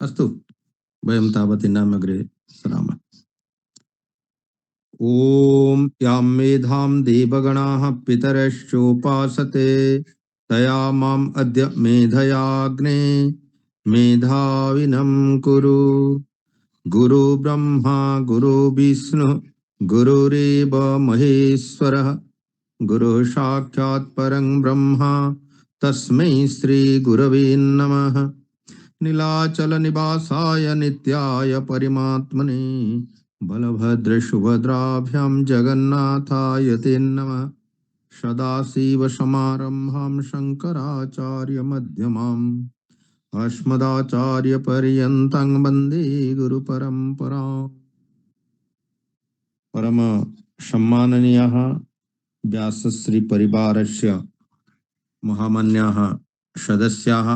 अस्तु, वयं तावत् नामग्रे सरामः। ॐ यां मेधां देवगणाः पितरश्चोपासते तया माम् अद्य मेधयाग्ने मेधाविनं कुरु। गुरु ब्रह्मा गुरु विष्णु गुरुरेव महेश्वरः गुरुः साक्षात् परं ब्रह्म तस्मै श्री गुरवे नमः। नीलाचल निवासाय नित्याय परमात्मने बलभद्र सुभद्राभ्यां जगन्नाथाय ते नमः। सदाशिव समारंभां शंकराचार्य मध्यमाम् अस्मदाचार्य पर्यन्तं वन्दे गुरु परम्पराम्। परम सम्माननीयः व्यासश्री परिवारस्य महामान्याः सदस्याः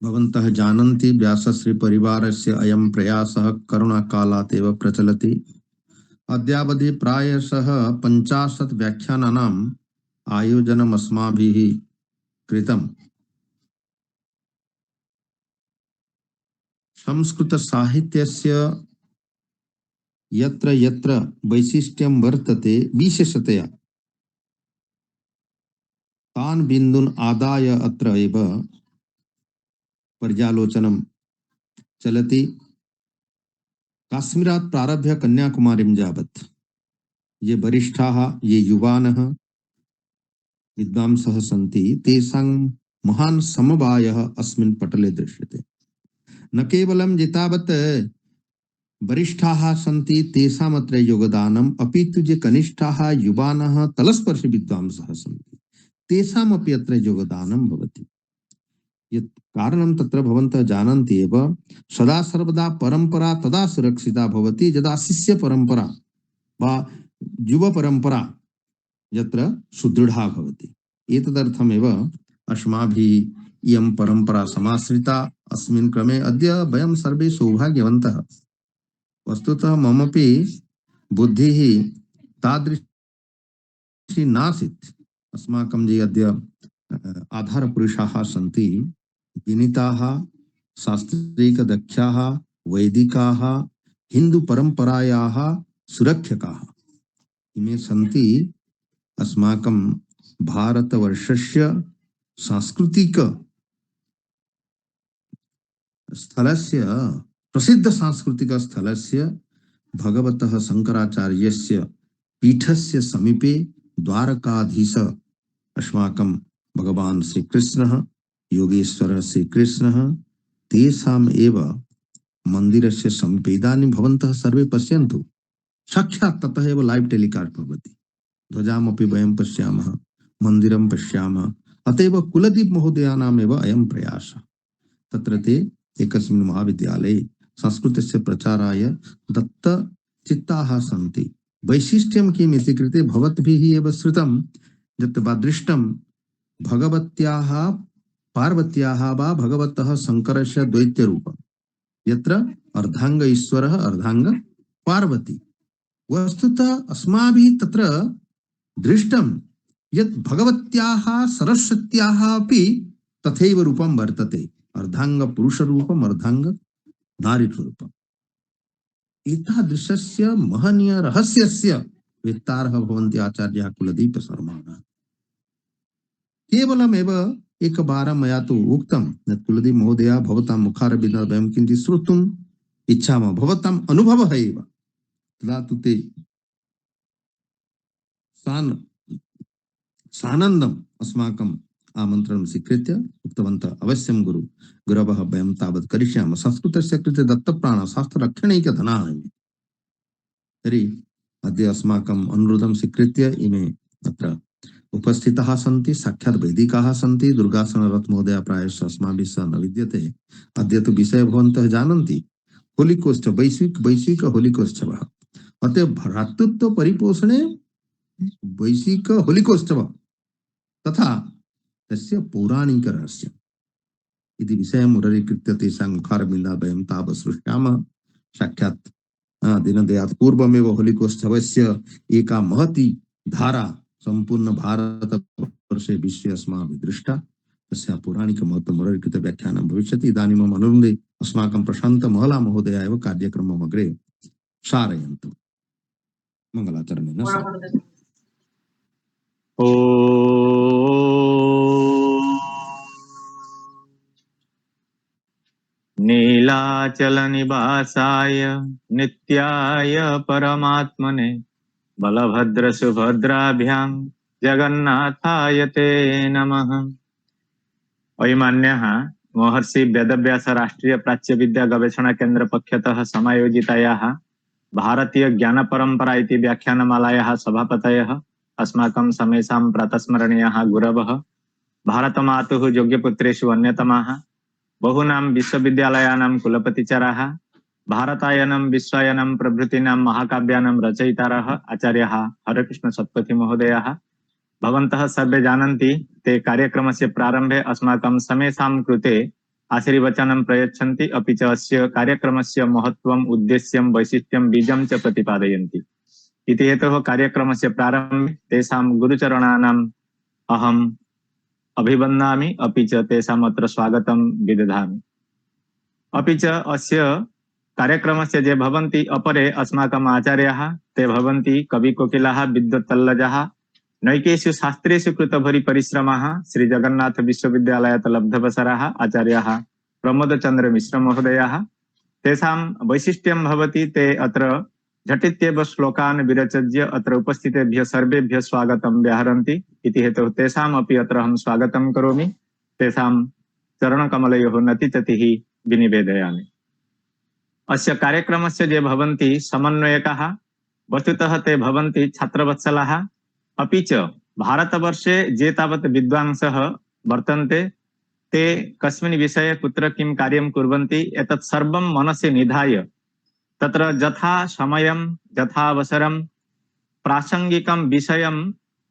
भवन्तः जानन्ति व्यासश्री परिवारस्य अयं प्रयासः करोनाकालात् एव प्रचलति। अद्यावधि प्रायशः 50 व्याख्यानानाम् आयोजनम् अस्माभिः कृतम्। संस्कृत साहित्यस्य यत्र यत्र वैशिष्ट्यं वर्तते विशेषतया तान् बिन्दून् आदाय अत्र एव पर्यालोचनं चलति। काश्मीरात् प्रारभ्य कन्याकुमारीं यावत् ये वरिष्ठाः ये युवानः विद्वांसः सन्ति तेषां महान् समवायः अस्मिन् पटले दृश्यते। न केवलं एतावत् वरिष्ठाः सन्ति तेषामत्र योगदानम्, अपि तु ये कनिष्ठाः युवानः तलस्पर्शी विद्वांसः सन्ति तेषामपि अत्र योगदानं भवति। यत् कारणं तत्र भवन्तः जानन्ति एव, सदा सर्वदा परम्परा तदा सुरक्षिता भवति यदा शिष्य परम्परा वा युव परम्परा यत्र सुदृढ़ा भवति। एतदर्थमेव अस्माभिः इयं परम्परा समाश्रिता। अस्मिन् क्रमे अद्य वयं सर्वे सौभाग्यवन्तः। वस्तुतः ममपि बुद्धिः तादृशी नासीत्। अस्माकं ये अद्य आधारपुरुषाः सन्ति विनीताः शास्त्रीयदक्षाः वैदिकाः हिन्दुपरम्परायाः सुरक्षकाः इमे सन्ति अस्माकं भारतवर्षस्य सांस्कृतिक स्थलस्य प्रसिद्ध सांस्कृतिक स्थलस्य भगवतः शंकराचार्यस्य पीठस्य समीपे द्वारकाधीश अस्माकं भगवान् श्रीकृष्णः योगेश्वरः श्रीकृष्णः तेषाम् एव मन्दिरस्य समीपे इदानीं भवन्तः सर्वे पश्यन्तु, साक्षात् ततः एव लैव् टेलिकास्ट् भवति। ध्वजामपि वयं पश्यामः, मन्दिरं पश्यामः। अतएव कुलदीप महोदयानामेव अयं प्रयासः। तत्र ते एकस्मिन् महाविद्यालये संस्कृतस्य प्रचाराय दत्तचित्ताः सन्ति। वैशिष्ट्यं किम् इति कृते भवद्भिः एव श्रुतं यत् वा दृष्टं भगवत्याः पार्वत्याः वा भगवतः शङ्करस्य द्वैत्यरूपं यत्र अर्धांग ईश्वरः अर्धांग पार्वती। वस्तुतः अस्माभिः तत्र दृष्टं यत् भगवत्याः सरस्वत्याः अपि तथैव रूपं वर्तते, अर्धांग पुरुषरूपम् अर्धांग नारीरूपम्। एतादृशस्य महनीय रहस्यस्य विस्तारः भवन्ति आचार्याः कुलदीप शर्माणः। केवलमेव एकवारं मया तु उक्तं यत् कुलदीप महोदय भवतां मुखारविन्दात् वयं किञ्चित् श्रोतुम् इच्छामः, भवताम् अनुभवः एव। तदा तु ते सानन्दम् अस्माकम् आमन्त्रणं स्वीकृत्य उक्तवन्तः अवश्यं गुरवः वयं तावत् करिष्यामः। संस्कृतस्य कृते दत्तप्राणः शास्त्ररक्षणैकधनाः। तर्हि अद्य अस्माकम् अनुरोधं स्वीकृत्य इमे अत्र उपस्थिताः सन्ति। साक्षात् वैदिकाः सन्ति। दुर्गासनरथ महोदय प्रायशः अस्माभिः सह न विद्यते। अद्य तु विषयः भवन्तः जानन्ति, होलिकोत्सव, वैश्विक होलिकोत्सवः। अतः भ्रातृत्व परिपोषणे वैश्विक होलिकोत्सव तथा तस्य पौराणिक रहस्यम् इति विषयं मुररीकृत्य तेषां मुखारविन्दात् वयं तावत् श्रुष्यामः। साक्षात् दिनद्वयात् पूर्वमेव होलिकोत्सवस्य एका महती धारा संपूर्ण भारतवर्षे विश्वे अस्माभिः दृष्टा। तस्याः पौराणिकमहत्त्वमुररिकृत व्याख्यानं भविष्यति। इदानीमहम् अनुरुन्धे अस्माकं प्रशान्त महला महोदया एव कार्यक्रमम् अग्रे सारयन्तु मङ्गलाचरणेन सह। ओ नीलाचल निवासाय नित्याय परमात्मने बलभद्र सुभद्राभ्यां जगन्नाथाय ते नमः। अयमान्यः महर्षि वेदव्यास राष्ट्रीय प्राच्य विद्या गवेषणा केन्द्र पक्षतः समायोजितायाः भारतीय ज्ञान परंपरा इति व्याख्यानमालायाः सभापतयः अस्माकं समेषां प्रातस्मरणीयाः गुरवः भारतमातुः योग्यपुत्रेषु अन्यतमाः बहूनां विश्वविद्यालयानां कुलपतिचराः भारतायनं विश्वायनं प्रभृतीनां महाकाव्यानां रचयितारः आचार्याः हरेकृष्ण सत्पथी महोदयाः भवन्तः सर्वे जानन्ति ते कार्यक्रमस्य प्रारम्भे अस्माकं समेषां कृते आशीर्वचनं प्रयच्छन्ति अपि च अस्य कार्यक्रमस्य महत्त्वम् उद्देश्यं वैशिष्ट्यं बीजं च प्रतिपादयन्ति। इति हेतोः कार्यक्रमस्य प्रारम्भे तेषां गुरुचरणानाम् अहम् अभिवन्दामि अपि च तेषाम् अत्र स्वागतं विदधामि। अपि च अस्य कार्यक्रमस्य ये भवन्ति अपरे अस्माकम् आचार्याः ते भवन्ति कविकोकिलाः विद्वत्तल्लजाः नैकेषु शास्त्रेषु कृतभरि परिश्रमाः श्री जगन्नाथ विश्वविद्यालयात् लब्धवसराः आचार्याः प्रमोदचन्द्र मिश्र महोदयाः। तेषां वैशिष्ट्यं भवति ते अत्र झटित्येव श्लोकान् विरचय्य अत्र उपस्थितेभ्यः सर्वेभ्यः स्वागतं व्याहरन्ति। इति हेतुः तेषामपि अत्र अहं स्वागतं करोमि। तेषां चरणकमलयोः नतिततिः विनिवेदयामि। अस्य कार्यक्रमस्य ये भवन्ति समन्वयकाः वस्तुतः ते भवन्ति छात्रवत्सलाः अपि च भारतवर्षे ये तावत् विद्वांसः वर्तन्ते ते कस्मिन् विषये कुत्र किं कार्यं कुर्वन्ति एतत् सर्वं मनसि निधाय तत्र यथा समयं यथा अवसरं प्रासंगिकं विषयम्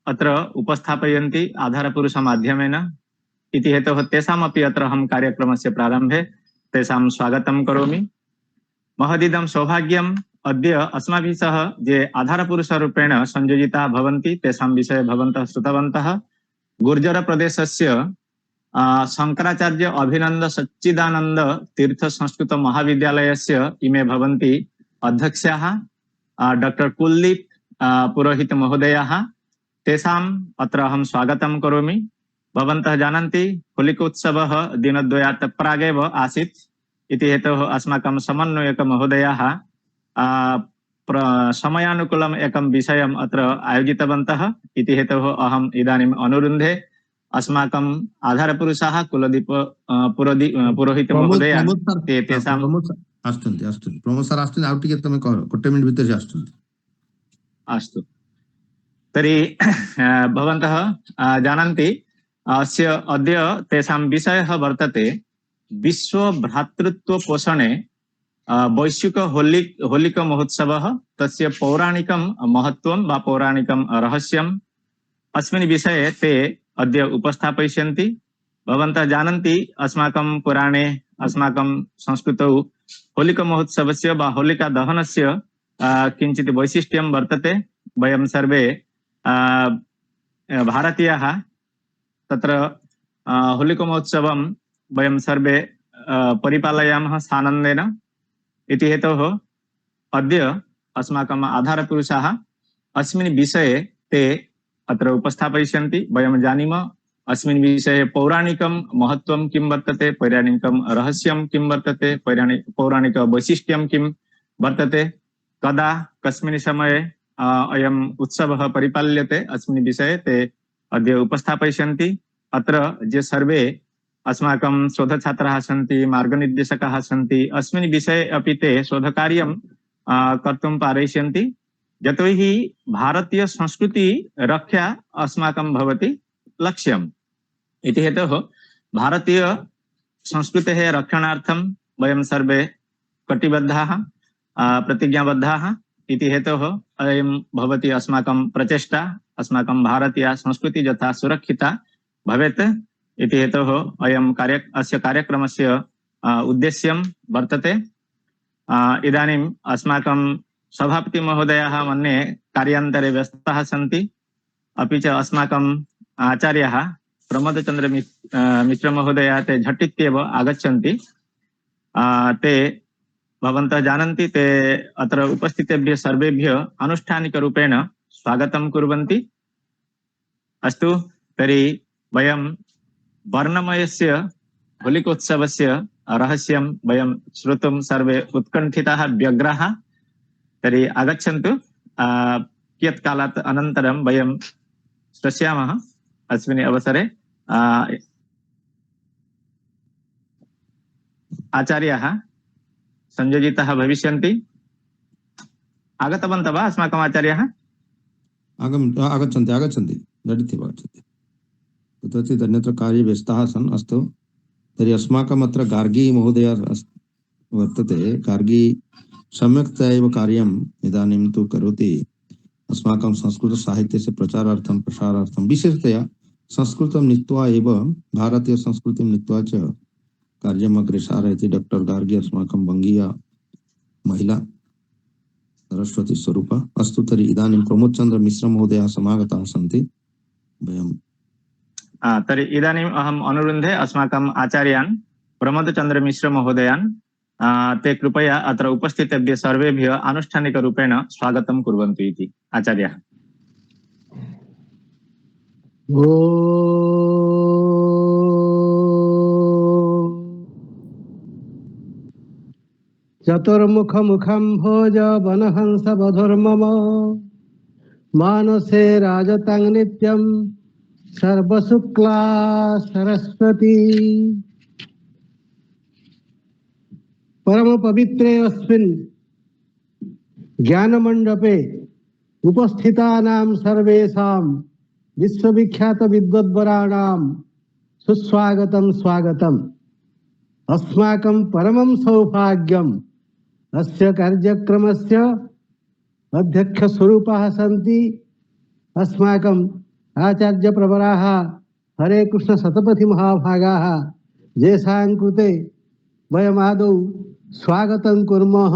अत्र उपस्थापयन्ति आधारपुरुषमाध्यमेन। इति हेतोः तेषामपि अत्र अहं कार्यक्रमस्य प्रारम्भे तेषां स्वागतं करोमि। महदिदं सौभाग्यम् अद्य अस्माभिः सह ये आधारपुरुषरूपेण संयोजिताः भवन्ति तेषां विषये भवन्तः श्रुतवन्तः। गुर्जर प्रदेशस्य शंकराचार्य अभिनंद सच्चिदानंद तीर्थ संस्कृत महाविद्यालयस्य इमे भवन्ति अध्यक्षाः डॉक्टर कुलदीप पुरोहित महोदयाः। तेषाम् अत्र अहं स्वागतं करोमि। भवन्तः जानन्ति होलिकोत्सवः दिनद्वयात् प्रागेव आसीत्। इति हेतोः अस्माकं समन्वयक महोदयाः समयानुकूलम् एकं विषयम् अत्र आयोजितवन्तः। इति हेतोः अहम् इदानीम् अनुरुन्धे अस्माकम् आधारपुरुषाः कुलदीप पुरोहित महोदय तेषां आस्तुन्ति आस्तुन्ति प्रमोद सर आस्तुन्ति आउ टिके तमे कहो कोट्टे मिनिट भितर से आस्तुन्ति। अस्तु तर्हि भवन्तः जानन्ति अस्य अद्य तेषां विषयः वर्तते विश्व भ्रातृत्व पोषणे वैश्विक होलिक महोत्सवः तस्य पौराणिकं महत्त्वं वा पौराणिकं रहस्यम् अस्मिन् विषये ते अद्य उपस्थापयिष्यन्ति। भवन्तः जानन्ति अस्माकं पुराणे अस्माकं संस्कृतौ होलिका महोत्सवस्य वा होलिका दहनस्य किञ्चित् वैशिष्ट्यं वर्तते। वयं सर्वे भारतीयाः तत्र होलिका महोत्सवं वयं सर्वे परिपालयामः सानन्देन। इति हेतोः अद्य अस्माकम् आधारपुरुषाः अस्मिन् विषये ते अत्र उपस्थापयिष्यन्ति। वयं जानीमः अस्मिन् विषये पौराणिकं महत्त्वं किं वर्तते, पौराणिकं रहस्यं किं वर्तते, पौराणिक वैशिष्ट्यं किं वर्तते, कदा कस्मिन् समये अयम् उत्सवः परिपाल्यते अस्मिन् विषये ते अद्य उपस्थापयिष्यन्ति। अत्र ये सर्वे अस्माकं शोधछात्राः सन्ति, मार्गनिर्देशकाः सन्ति, अस्मिन् विषये अपि ते शोधकार्यं कर्तुं पारयिष्यन्ति। यतोहि भारतीय संस्कृति रक्षा अस्माकं भवति लक्ष्यम्। इति हेतोः भारतीय संस्कृतेः रक्षणार्थं वयं सर्वे कटिबद्धाः प्रतिज्ञाबद्धाः। इति हेतोः अयं भवति अस्माकं प्रचेष्टा, अस्माकं भारतीय संस्कृति यथा सुरक्षिता भवेत्। इति हेतोः अस्य कार्यक्रमस्य उद्देश्यं वर्तते। इदानीम् अस्माकं सभापति महोदयाः मन्ये कार्यान्तरे व्यस्तः सन्ति। अपि च अस्माकम् आचार्याः प्रमोदचंद्र मिश्र महोदय ते झटित्येव आगच्छन्ति। ते भवन्तः जानन्ति ते अत्र उपस्थितेभ्यः सर्वेभ्यः आनुष्ठानिकरूपेण स्वागतं कुर्वन्ति। अस्तु, तर्हि वयं वर्णमयस्य होलिकोत्सवस्य रहस्यं वयं श्रोतुं सर्वे उत्कण्ठिताः व्यग्राः। तर्हि आगच्छन्तु, कियत्कालात् अनन्तरं वयं श्रोष्यामः। अस्मिन् अवसरे आचार्याः संयोजिताः भविष्यन्ति। आगतवन्तः वा अस्माकम् आचार्याः? आगच्छन्ति आगच्छन्ति झटित्येव आगच्छन्ति। कुत्रचित् अन्यत्र कार्ये व्यस्ताः सन्। अस्तु, तर्हि अस्माकम् अत्र गार्गी महोदय वर्तते। गार्गी सम्यक्तया एव कार्यम् इदानीं तु करोति। अस्माकं संस्कृतसाहित्यस्य प्रचारार्थं प्रसारार्थं विशेषतया संस्कृतं नीत्वा एव भारतीयसंस्कृतिं नीत्वा च कार्यम् अग्रे सारयति। डॉक्टर गार्गी अस्माकं वङ्गीया महिला सरस्वती स्वरूपा। अस्तु, तर्हि इदानीं प्रमोदचन्द्र मिश्र महोदयः समागताः सन्ति। वयं तर्हि इदानीम् अहम् अनुरुन्धे अस्माकम् आचार्यान् प्रमोदचन्द्र मिश्र महोदयान् ते कृपया अत्र उपस्थितेभ्यः सर्वेभ्यः आनुष्ठानिकरूपेण स्वागतं कुर्वन्तु इति। आचार्याः। चतुर्मुख मुखं भोज वनहंस वधुर्मम मानसे राजतं नित्यं सर्वशुक्ला सरस्वती। परम पवित्रे अस्मिन् ज्ञान मंडपे उपस्थितानां सर्वेषां विश्वविख्यात विद्वद्वराणां सुस्वागतं स्वागतम्। अस्माकं परमं सौभाग्यम् अस्य कार्यक्रमस्य अध्यक्ष स्वरूपाः सन्ति अस्माकम् आचार्य प्रवराः हरे कृष्ण शतपथि महाभागाः, येषां कृते वयम् आदौ स्वागतं कुर्मः।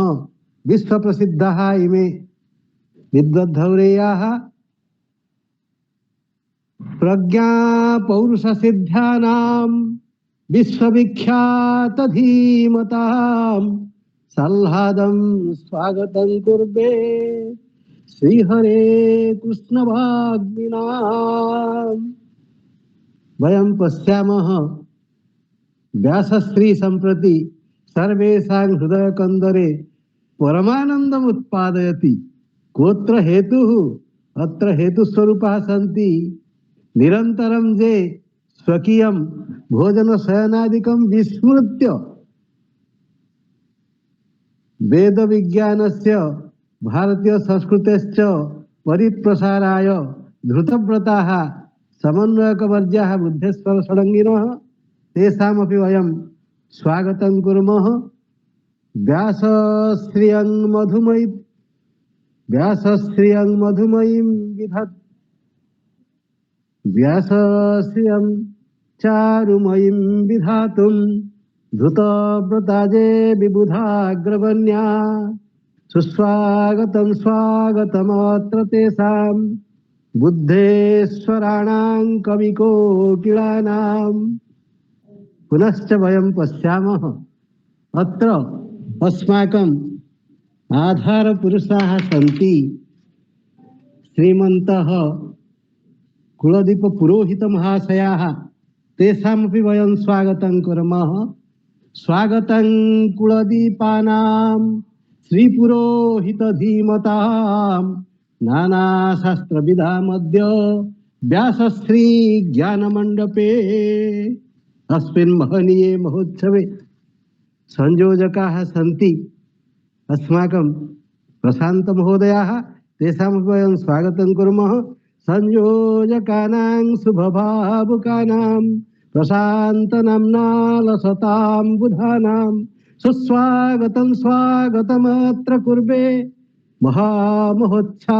विश्वप्रसिद्धाः इमे विद्वद्धौरेयाः प्रज्ञा पौरुष सिद्ध्यानां विश्वविख्यात धीमतां सल्हादं स्वागतं कुर्वे श्रीहरे कृष्ण वाग्मिनाम्। वयं पश्यामः व्यासश्री सम्प्रति सर्वेषां हृदयकन्दरे परमानन्दम् उत्पादयति। कोत्र हेतुः? अत्र हेतुस्वरूपाः सन्ति। निरन्तरं जे स्वकीयं भोजन शयनादिकं विस्मृत्य वेद विज्ञानस्य भारतीय संस्कृतेश्च परिप्रसाराय धृतव्रताः समन्वयकवर्ज्याः बुद्धेश्वर षडङ्गिनः तेषामपि वयं स्वागतं कुर्मः। व्यासश्रियं मधुमयीं विधत् व्यासश्रियं चारुमयीं विधातुं धृतव्रताजे विबुधाग्रगण्या सुस्वागतं स्वागतमत्र तेषां बुद्धेश्वराणां कविकोकिलानां। पुनश्च वयं पश्यामः अत्र अस्माकम् आधारपुरुषाः सन्ति। श्रीमन्तः कुलदीप पुरोहित महाशयाः, तेषामपि वयं स्वागतं कुर्मः। स्वागतं कुलदीपानां श्रीपुरोहित धीमतां नानाशास्त्रविधामद्य व्यासश्री ज्ञानमण्डपे। अस्मिन् महनीये महोत्सवे संयोजकाः सन्ति अस्माकं प्रशान्त महोदयाः, तेषामपि वयं स्वागतं कुर्मः। संयोजकानां शुभभावुकानां प्रशान्तनाम्ना लसतां बुधानां सुस्वागतं स्वागतमत्र कुर्वे महामहोत्साहवतां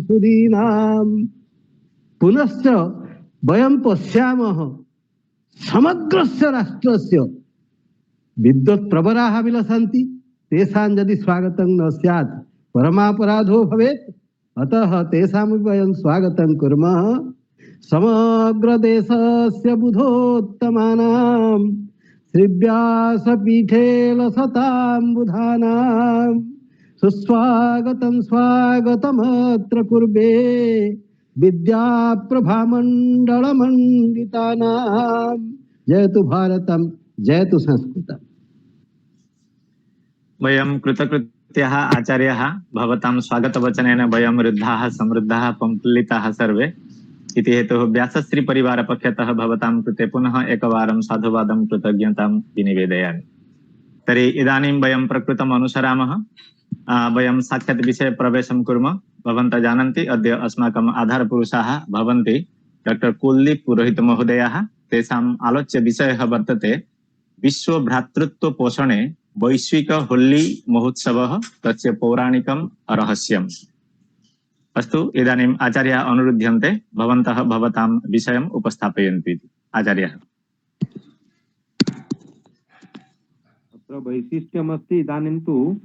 सुदीनां। पुनश्च वयं पश्यामः समग्रस्य राष्ट्रस्य विद्वत्प्रवराः विलसन्ति। तेषां यदि स्वागतं न स्यात् परमापराधो भवेत्। अतः तेषामपि वयं स्वागतं कुर्मः। समग्र देशस्य बुधोत्तमानां श्रीव्यासपीठे लसतां बुधानां सुस्वागतं स्वागतमत्र कुर्वे विद्याप्रभामण्डलमण्डितानां जयतु भारतं जयतु संस्कृतम्। वयं कृतकृत्याः आचार्याः भवतां स्वागतवचनेन वयं वृद्धाः समृद्धाः प्रफुल्लिताः सर्वे इति हेतुः व्यासश्री परिवारपक्षतः भवतां कृते पुनः एकवारं साधुवादं कृतज्ञतां विनिवेदयामि। तर्हि इदानीं वयं प्रकृतम् अनुसरामः। वयं साक्षात् विषये प्रवेशं कुर्मः। भवन्तः जानन्ति अद्य अस्माकम् आधारपुरुषाः भवन्ति डॉक्टर कुलदीप पुरोहित महोदयाः। तेषाम् आलोच्य विषयः वर्तते विश्व भ्रातृत्व पोषणे वैश्विक होली महोत्सवः तस्य पौराणिकं रहस्यम्। अस्तु, इदानीम् आचार्याः अनुरुध्यन्ते भवन्तः भवतां विषयम् उपस्थापयन्तु इति। आचार्याः। अत्र वैशिष्ट्यमस्ति इदानीं तु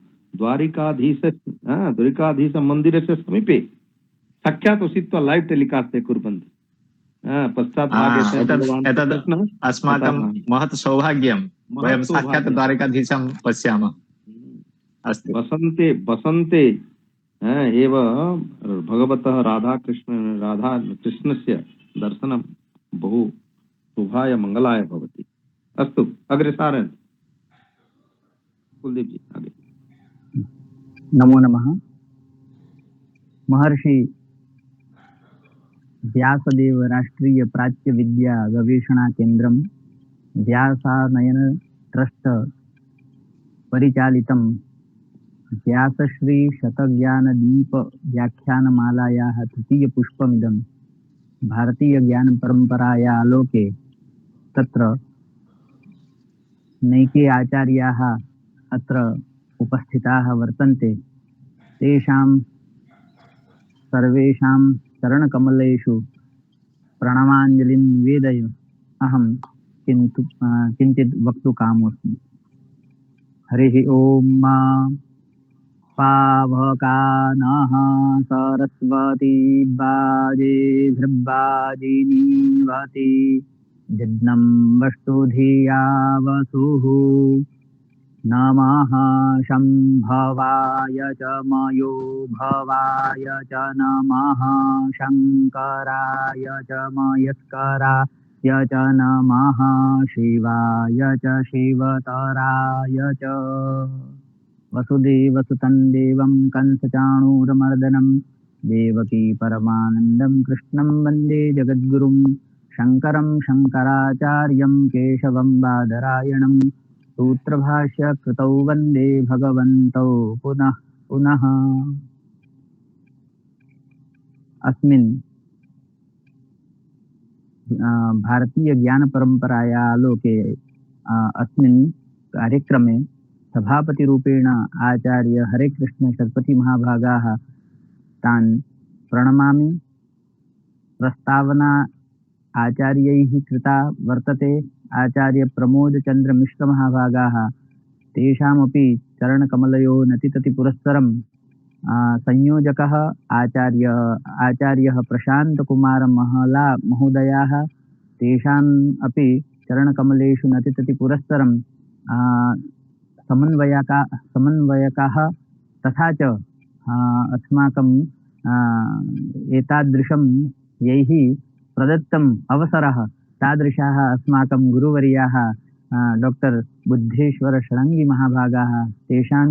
द्वारिकाधीशमन्दिरस्य समीपे साक्षात् उषित्वा लैव् टेलिकास्ट् ते कुर्वन्ति। पश्चात् एतद् अस्माकं महत् सौभाग्यं, वयं साक्षात् द्वारकाधीशं पश्यामः। अस्तु, वसन्ते एव भगवतः राधाकृष्णस्य दर्शनं बहु शुभाय मंगलाय भवति। अस्तु, अग्रे सारन् कुलदीप जी आगे। नमो नमः। महर्षि व्यासदेव राष्ट्रीय प्राच्य विद्या गवेषणा केंद्रम व्यासानयन ट्रस्ट परिचालितं व्यासश्री शतज्ञानदीप व्याख्यानमालायाः तृतीय पुष्पमिदं भारतीय ज्ञान परंपराया आलोके तत्र नैके आचार्याः अत्र उपस्थिताः वर्तन्ते। तेषां सर्वेषां चरणकमलेषु प्रणमाञ्जलिं निवेदय अहं किञ्चित् वक्तुकामोऽस्मि। हरिः ओम्। पावकानः सरस्वती बाजेभिर्बाजिनीवति जज्ञं वस्तुधिया वसुः नमः शम्भवाय च मयो भवाय च नमः शङ्कराय च मयस्कराय च नमः शिवाय च शिवतराय च। वसुदेवसुतं देवं कंसचाणूरमर्दनं देवकी परमानन्दं कृष्णं वन्दे जगद्गुरुं शङ्करं शङ्कराचार्यं केशवं बादरायणं सूत्रभाष्य कृतौ वन्दे भगवन्तौ पुनः पुनः। अस्मिन् भारतीय ज्ञान परंपराया आलोके अस्मिन् कार्यक्रमे सभापतिरूपेण आचार्य हरे कृष्ण शतपथी महाभागाः तान् प्रणमामि। प्रस्तावना आचार्यैः कृता वर्तते। आचार्य प्रमोद चंद्र मिश्र महाभागाः तेषामपि चरणकमलयोः नतितति पुरस्सरं संयोजकः आचार्यः प्रशांत कुमार महला महोदयाः तेषाम् अपि चरणकमलेषु नतितति पुरस्सरं समन्वयकाः तथा च अस्माकं एतादृशं यैः प्रदत्तम् अवसरः तादृशाः अस्माकं गुरुवर्याः डॉक्टर बुद्धेश्वर षडङ्गी महाभागाः तेषां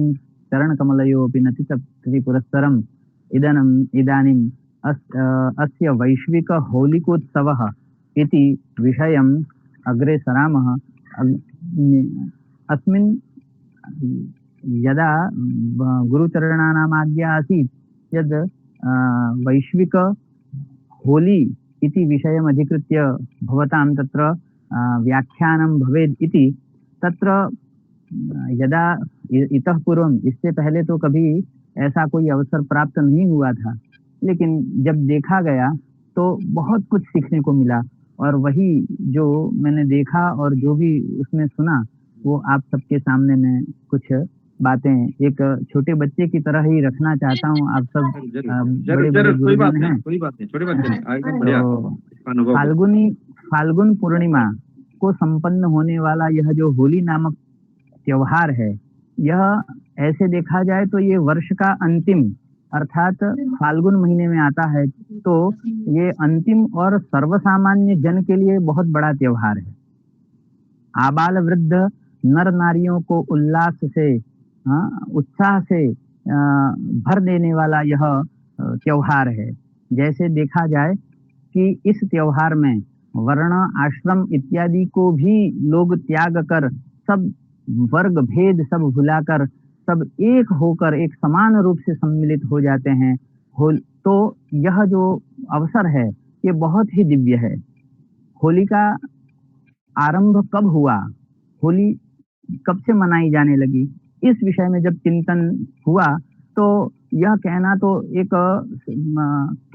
चरणकमलयोऽपि नतितति पुरस्सरम् इदानीम् अस्य वैश्विक होलिकोत्सवः इति विषयम् अग्रे सरामः। अस्मिन् यदा गुरुचरणानाम् आज्ञा आसीत् यद् वैश्विक होली इति विषयम् अधिकृत्य भवतां तत्र व्याख्यानं भवेत् इति, तत्र यदा इतः पूर्वम इससे पहले तो कभी ऐसा कोई अवसर प्राप्त नहीं हुआ था, लेकिन जब देखा गया तो बहुत कुछ सीखने को मिला। और वही जो मैंने देखा और जो भी उसमें सुना वो आप सबके सामने मैं कुछ बातें एक छोटे बच्चे की तरह ही रखना चाहता हूँ। आप सब बड़े बुजुर्ग हैं, कोई बात नहीं, छोटी बात नहीं, एकदम बढ़िया। अनुभव फाल्गुन पूर्णिमा को संपन्न होने वाला यह जो होली नामक त्योहार है, यह ऐसे देखा जाए तो ये वर्ष का अंतिम अर्थात फाल्गुन महीने में आता है, तो ये अंतिम और सर्वसामान्य जन के लिए बहुत बड़ा त्योहार है। आबाल वृद्ध नर नारियों को उल्लास से उत्साह से भर देने वाला यह त्योहार है। जैसे देखा जाए कि इस त्योहार में वर्ण आश्रम इत्यादि को भी लोग त्याग कर सब वर्ग भेद सब भुलाकर सब एक होकर एक समान रूप से सम्मिलित हो जाते हैं। तो यह जो अवसर है ये बहुत ही दिव्य है। होली का आरंभ कब हुआ, होली कब से मनाई जाने लगी, इस विषय में जब चिंतन हुआ तो यह कहना तो एक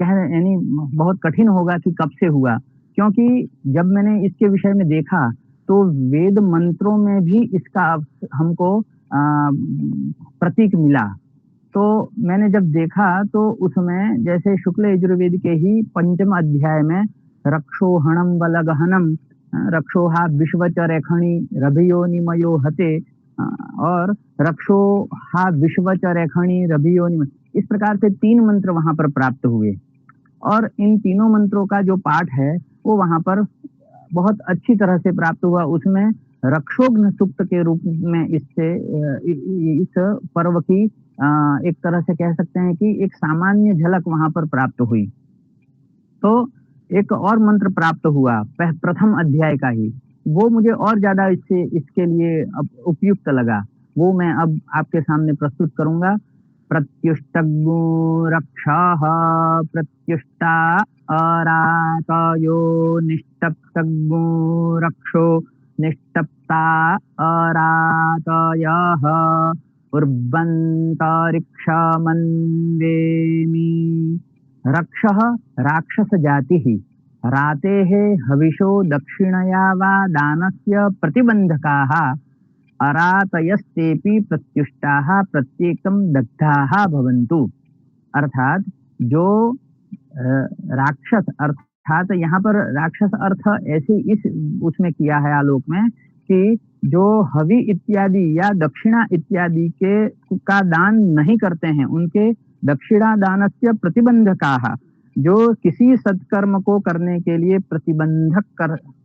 यानी बहुत कठिन होगा कि कब से हुआ, क्योंकि जब मैंने इसके विषय में देखा तो वेद मंत्रों में भी इसका हमको प्रतीक मिला। तो मैंने जब देखा तो उसमें जैसे शुक्ल यजुर्वेद के ही 5वें अध्याय में रक्षोहणम बलगहनम रक्षोहा विश्वचरेखणी रभियोनिमयो हते और रक्षोहा विश्वचरेखणी रभियोनिमय, इस प्रकार से 3 मंत्र वहां पर प्राप्त हुए और इन तीनों मंत्रों का जो पाठ है वो वहां पर बहुत अच्छी तरह से प्राप्त हुआ। उसमें रक्षोघ्न सूक्त के रूप में इससे इस पर्व की एक तरह से कह सकते हैं कि एक सामान्य झलक वहां पर प्राप्त हुई। तो एक और मंत्र प्राप्त हुआ प्रथम अध्याय का ही, वो मुझे और ज्यादा इसके लिए उपयुक्त लगा, वो मैं अब आपके सामने प्रस्तुत करूंगा। प्रत्युष्टग्गो रक्षाः प्रत्युष्टा अरातयो निष्टप्तग्गो रक्षो निष्टप्ता अरातयः उर्बन्तरिक्षमन्वेमि। रक्षः राक्षस जातिः रातेः हविषो दक्षिणया वा दानस्य प्रतिबंधकाः अरातयस्तेपि प्रत्युष्टाः प्रत्येकं दग्धाः भवन्तु। अर्थात जो राक्षस, अर्थात यहाँ पर राक्षस अर्थ ऐसे इस उसमें किया है आलोक में कि जो हवि इत्यादि या दक्षिणा इत्यादि के का दान नहीं करते हैं, उनके दक्षिणा दानस्य प्रतिबंधकाः, जो किसी सत्कर्म को करने के लिए प्रतिबंधक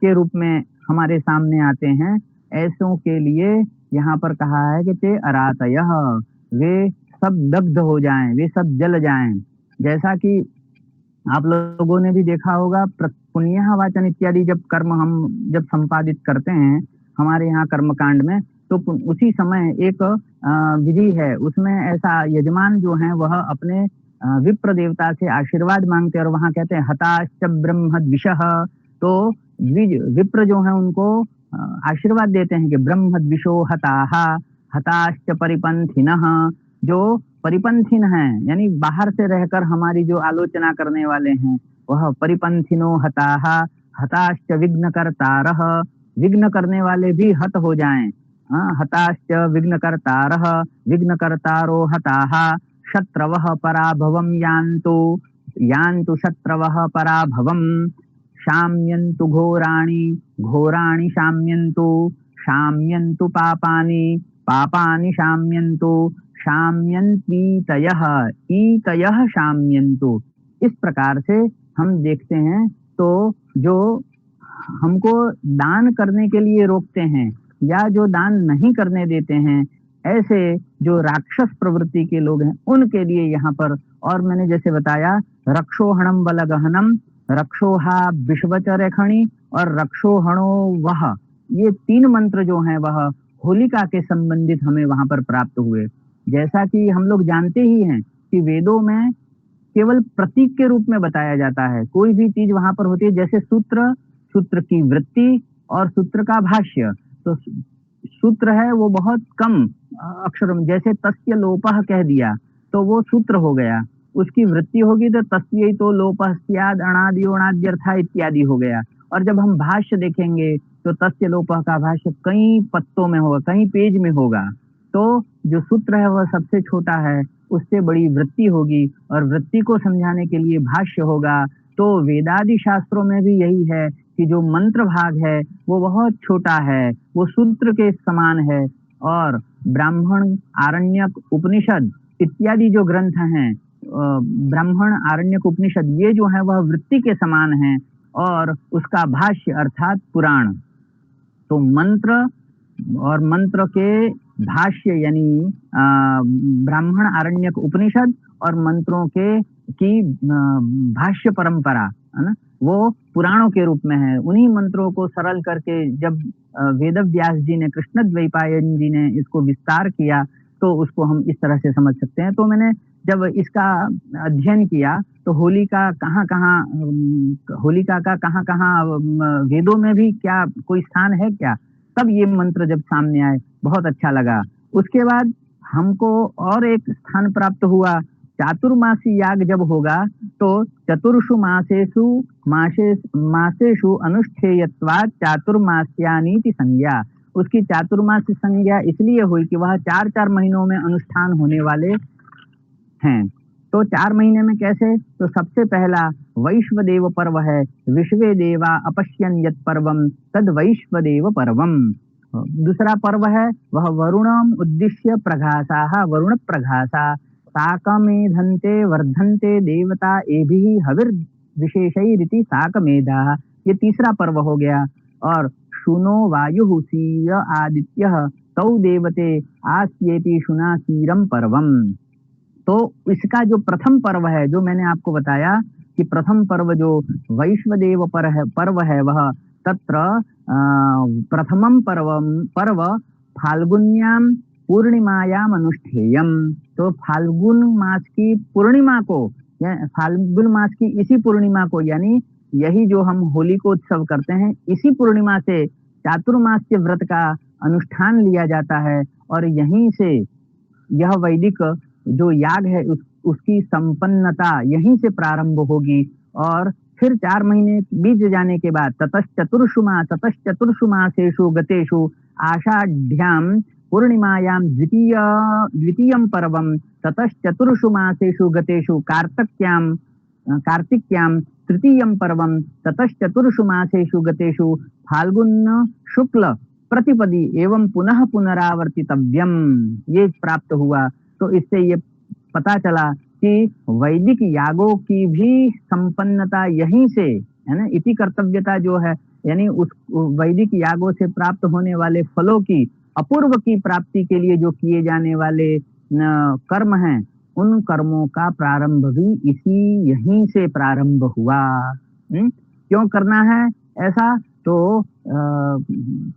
के रूप में हमारे सामने आते हैं, ऐसों के लिए यहाँ पर कहा है कि ते अरातयः, वे सब दग्ध हो जाएं, वे सब जल जाएं। जैसा कि आप लोगों ने भी देखा होगा पुण्यः वाचन इत्यादि जब कर्म हम जब संपादित करते हैं हमारे यहाँ कर्मकांड में, तो उसी समय एक विधि है, उसमें ऐसा यजमान जो है वह अपने विप्र देवता से आशीर्वाद मांगते हैं और वहां कहते हैं हताश्च ब्रह्मद्विषः, तो विप्र जो है उनको आशीर्वाद देते हैं कि ब्रह्मद्विषो हताः हताश्च परिपंथिनः, जो परिपंथिन हैं यानी बाहर से रहकर हमारी जो आलोचना करने वाले हैं वह परिपंथिनो हताः हताश्च विघ्नकर्तारः, विघ्न करने वाले भी हत हो जाएं। हताश्च विघ्नकर्तारः विघ्नकर्तारो हताः शत्रवः पराभवं यान्तु शत्रवः पराभवं शाम्यन्तु घोराणि शाम्यन्तु पापानि शाम्यन्तीतयः ईतयः शाम्यन्तु। इस प्रकार से हम देखते हैं तो जो हमको दान करने के लिए रोकते हैं या जो दान नहीं करने देते हैं, ऐसे जो राक्षस प्रवृत्ति के लोग हैं उनके लिए यहाँ पर, और मैंने जैसे बताया रक्षोहणम बलगहनम रक्षोहा विश्वचरेखणी और रक्षोहणो वह, ये 3 मंत्र जो हैं वह होलिका के संबंधित हमें वहां पर प्राप्त हुए। जैसा कि हम लोग जानते ही हैं कि वेदों में केवल प्रतीक के रूप में बताया जाता है, कोई भी चीज वहां पर होती है, जैसे सूत्र की वृत्ति और सूत्र का भाष्य। तो सूत्र है वो बहुत कम अक्षरों में, जैसे तस्य लोपः कह दिया तो वो सूत्र हो गया, उसकी वृत्ति होगी तो तस्य तो लोपः स्याद् अणाद्योणाद्यर्था इत्यादि हो गया। और जब हम भाष्य देखेंगे तो तस्य लोपः का भाष्य कई पत्तों में होगा, कई पेज में होगा। तो जो सूत्र है वह सबसे छोटा है, उससे बड़ी वृत्ति होगी और वृत्ति को समझाने के लिए भाष्य होगा, तो वेदादि शास्त्रों में भी यही है कि जो मंत्र भाग है वो बहुत छोटा है, वो सूत्र के समान है। और ब्राह्मण, आरण्यक, उपनिषद इत्यादि जो ग्रंथ हैं, ब्राह्मण, आरण्यक, उपनिषद, ये जो है वह वृत्ति के समान है, और उसका भाष्य अर्थात पुराण। तो मंत्र और मंत्र के भाष्य यानी ब्राह्मण, आरण्यक, उपनिषद और मंत्रों के की भाष्य परंपरा है ना, वो पुराणों के रूप में है। उन्हीं मंत्रों को सरल करके जब वेद व्यास जी ने, कृष्णद्वैपायन जी ने इसको विस्तार किया, तो उसको हम इस तरह से समझ सकते हैं। तो मैंने जब इसका अध्ययन किया तो होलिका का कहाँ कहाँ वेदों में भी क्या कोई स्थान है क्या, तब ये मंत्र जब सामने आए बहुत अच्छा लगा। उसके बाद हमको और एक स्थान प्राप्त हुआ, चातुर्मासी याग जब होगा तो चतुर्षु मासेषु अनुष्ठेयत्वात् चातुर्मास्यानीति संज्ञा। उसकी चातुर्मासी संज्ञा इसलिए हुई कि वह 4-4 महीनों में अनुष्ठान होने वाले हैं। तो 4 महीने में कैसे? तो सबसे पहला वैश्वदेव पर्व है, विश्वे देवा अपश्यन् यत् पर्वम तद वैश्वदेव पर्वम। दूसरा पर्व है वह वरुणम उद्दिश्य प्रघासाः, वरुण प्रघासा, साकमेधन्ते वर्धन्ते देवता एभिः हविर् विशेषैरिति साकमेधाः, ये तीसरा पर्व हो गया। और शुनो वायुः सीय आदित्यः तौ देवते आस्येति शुनासीरम पर्वम। तो इसका जो प्रथम पर्व है, जो मैंने आपको बताया कि प्रथम पर्व जो वैश्वदेव पर्व है, वह तत्र प्रथमम पर्व फाल्गुन्याम पूर्णिमायाम अनुष्ठेयम। तो फाल्गुन मास की पूर्णिमा को, फाल्गुन मास की इसी पूर्णिमा को, यानी यही जो हम होली को उत्सव करते हैं, इसी पूर्णिमा से चातुर्मास्य व्रत का अनुष्ठान लिया जाता है। और यहीं से यह वैदिक जो याग है उसकी संपन्नता यहीं से प्रारंभ होगी। और फिर 4 महीने बीत जाने के बाद ततश्चतुर्षु मासेषु गतेषु आषाढ़्याम पूर्णिमायां द्वितीयं पर्वं ततश्चतुर्षु मासेषु गतेषु कार्तिक्यां तृतीयं पर्वं ततश्चतुर्षु मासेषु गतेषु फाल्गुन शुक्ल प्रतिपदी एवं पुनः पुनरावर्तितव्यम, ये प्राप्त हुआ। तो इससे ये पता चला कि वैदिक यागों की भी संपन्नता यहीं से है ना, इति कर्तव्यता जो है, यानी उस वैदिक यागों से प्राप्त होने वाले फलों की, अपूर्व की प्राप्ति के लिए जो किए जाने वाले कर्म हैं, उन कर्मों का प्रारंभ भी यहीं से प्रारंभ हुआ। क्यों करना है ऐसा? तो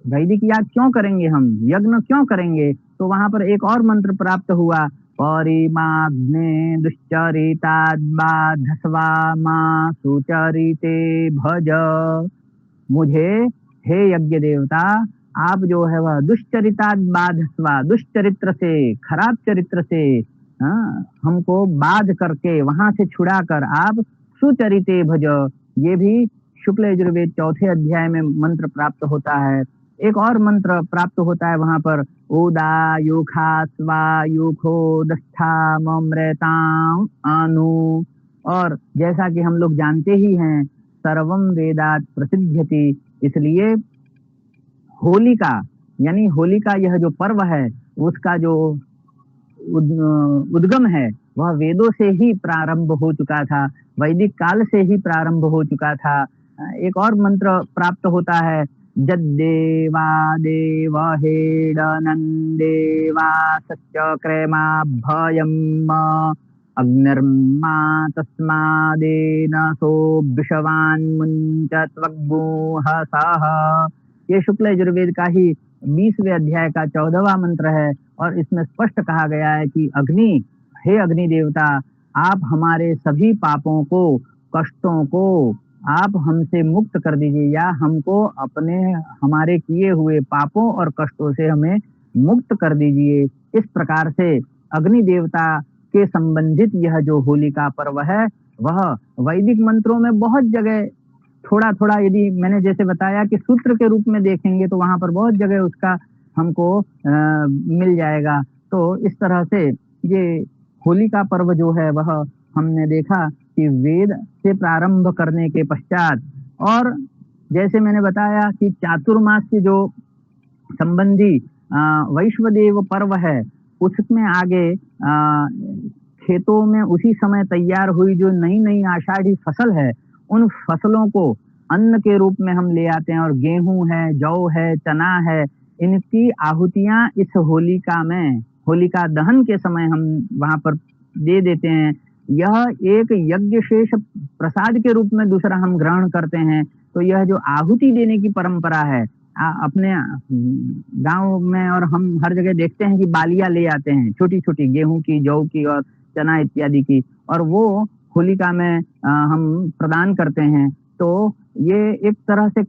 वैदिक याग क्यों करेंगे हम, यज्ञ क्यों करेंगे? तो वहां पर एक और मंत्र प्राप्त हुआ, परिमाग्ने दुश्चरिताद्बाधस्वा मा सुचरिते भज। मुझे हे यज्ञ देवता, आप जो है वह दुश्चरिताद्बाधस्वा, दुष्चरित्र से, खराब चरित्र से हमको बाध करके, वहां से छुड़ाकर आप सुचरिते भज, ये भी शुक्ल यजुर्वेद 4थे अध्याय में मंत्र प्राप्त होता है। एक और मंत्र प्राप्त होता है वहां पर, ओदा युखा स्वा युखो दस्था ममृतां अनु। और जैसा कि हम लोग जानते ही हैं, सर्वम वेदात प्रसिद्ध्यति, इसलिए होलिका यानी होलिका यह जो पर्व है उसका जो उद्गम है वह वेदों से ही प्रारंभ हो चुका था, वैदिक काल से ही प्रारंभ हो चुका था। एक और मंत्र प्राप्त होता है, जद्देवा देव हेडनन्देवा सच्चक्रेमा भयम् अग्निर्मा तस्मादेन सो विषवान् मुञ्चत्वग्मुहसः। ये शुक्ल यजुर्वेद का ही 20वें अध्याय का 14वां मंत्र है। और इसमें स्पष्ट कहा गया है कि अग्नि, हे अग्नि देवता, आप हमारे सभी पापों को, कष्टों को आप हमसे मुक्त कर दीजिए, या हमको हमारे किए हुए पापों और कष्टों से हमें मुक्त कर दीजिए। इस प्रकार से अग्नि देवता के संबंधित यह जो होली का पर्व है, वह वैदिक मंत्रों में बहुत जगह थोड़ा थोड़ा, यदि मैंने जैसे बताया कि सूत्र के रूप में देखेंगे तो वहां पर बहुत जगह उसका हमको मिल जाएगा। तो इस तरह से ये होली का पर्व जो है वह हमने देखा कि वेद से प्रारंभ करने के पश्चात, और जैसे मैंने बताया कि चातुर्मास्य जो संबंधी वैश्वदेव पर्व है, उसमें आगे खेतों में उसी समय तैयार हुई जो नई नई आषाढ़ी फसल है, उन फसलों को अन्न के रूप में हम ले आते हैं, और गेहूं है, जौ है, चना है, इनकी आहुतियां इस होलिका दहन के समय हम वहां पर दे देते हैं। यह एक यज्ञ शेष प्रसाद के रूप में दूसरा हम ग्रहण करते हैं। तो यह जो आहुति देने की परंपरा है, अपने गांव में और हम हर जगह देखते हैं कि बालियां ले आते हैं, छोटी छोटी गेहूं की, जौ की और चना इत्यादि की, और वो होलिका में हम प्रदान करते हैं। तो ये एक तरह से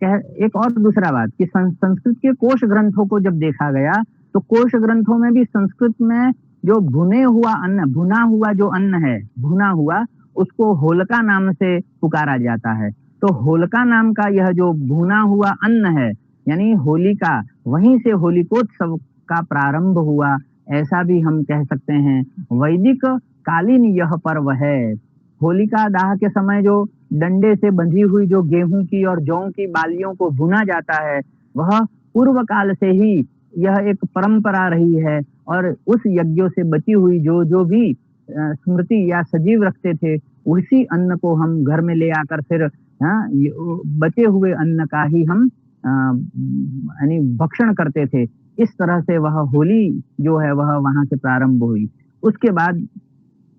एक और दूसरा बात कि संस्कृत के कोश ग्रंथों को जब देखा गया, तो कोश ग्रंथों में भी संस्कृत में जो भुना हुआ जो अन्न है, भुना हुआ, उसको होलिका नाम से पुकारा जाता है। तो होलिका नाम का यह जो भुना हुआ अन्न है, यानी होलिका, वहीं से होलिकोत्सव का प्रारंभ हुआ, ऐसा भी हम कह सकते हैं। वैदिक कालीन यह पर्व है। होलिका दाह के समय जो डंडे से बंधी हुई जो गेहूं की और जौ की बालियों को भुना जाता है, वह पूर्व काल से ही यह एक परंपरा रही है, और उस यज्ञों से बची हुई जो भी स्मृति या सजीव रखते थे, उसी अन्न को हम घर में ले आकर फिर बचे हुए अन्न का ही हम यानी भक्षण करते थे। इस तरह से वह होली जो है वह वहां से प्रारंभ हुई। उसके बाद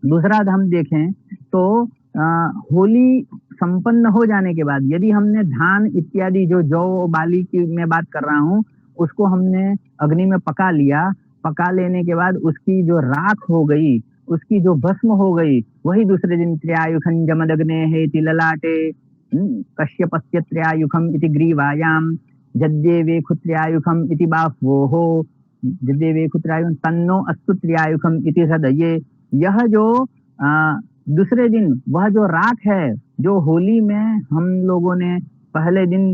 दूसरा हम देखें तो होली संपन्न हो जाने के बाद यदि हमने धान इत्यादि जो जौ बाली की मैं बात कर रहा हूँ, उसको हमने अग्नि में पका लिया, पका लेने के बाद उसकी जो राख हो गई, उसकी जो भस्म हो गई, वही दूसरे दिन त्र्यायुखं जमदग्ने हेति ललाटे कश्यपस्य त्र्यायुखम इति ग्रीवायाम जद्देवेखु त्र्यायुखम इति बाह्वोः जद्देवेखु त्र्यायुखं तन्नो अस्तु त्र्यायुखम इति हृदये। यह जो दूसरे दिन वह जो राख है, जो होली में हम लोगों ने पहले दिन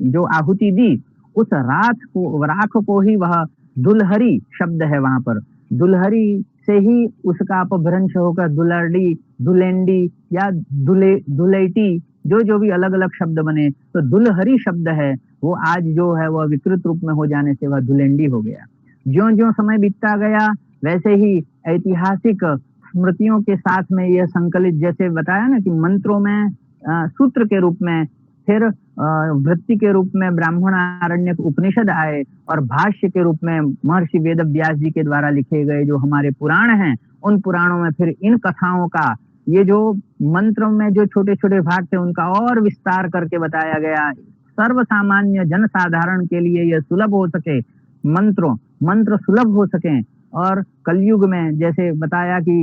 जो आहुति दी, उस राख को ही वह दुलहरी शब्द है, वहां पर दुलहरी से ही उसका अपभ्रंश होकर दुलरडी, दुलेंडी या दुलेटी, जो भी अलग अलग शब्द बने, तो दुलहरी शब्द है वो आज जो है वह विकृत रूप में हो जाने से वह दुलेंडी हो गया। ज्यों ज्यों समय बीतता गया, वैसे ही ऐतिहासिक स्मृतियों के साथ में यह संकलित, जैसे बताया ना कि मंत्रों में सूत्र के रूप में, फिर वृत्ति के रूप में ब्राह्मण आरण्यक उपनिषद आए, और भाष्य के रूप में महर्षि वेद व्यास जी के द्वारा लिखे गए जो हमारे पुराण हैं, उन पुराणों में फिर इन कथाओं का, ये जो मंत्रों में जो छोटे छोटे भाग थे उनका और विस्तार करके बताया गया, सर्व सामान्य जन साधारण के लिए यह सुलभ हो सके, मंत्र सुलभ हो सके। और कलयुग में जैसे बताया कि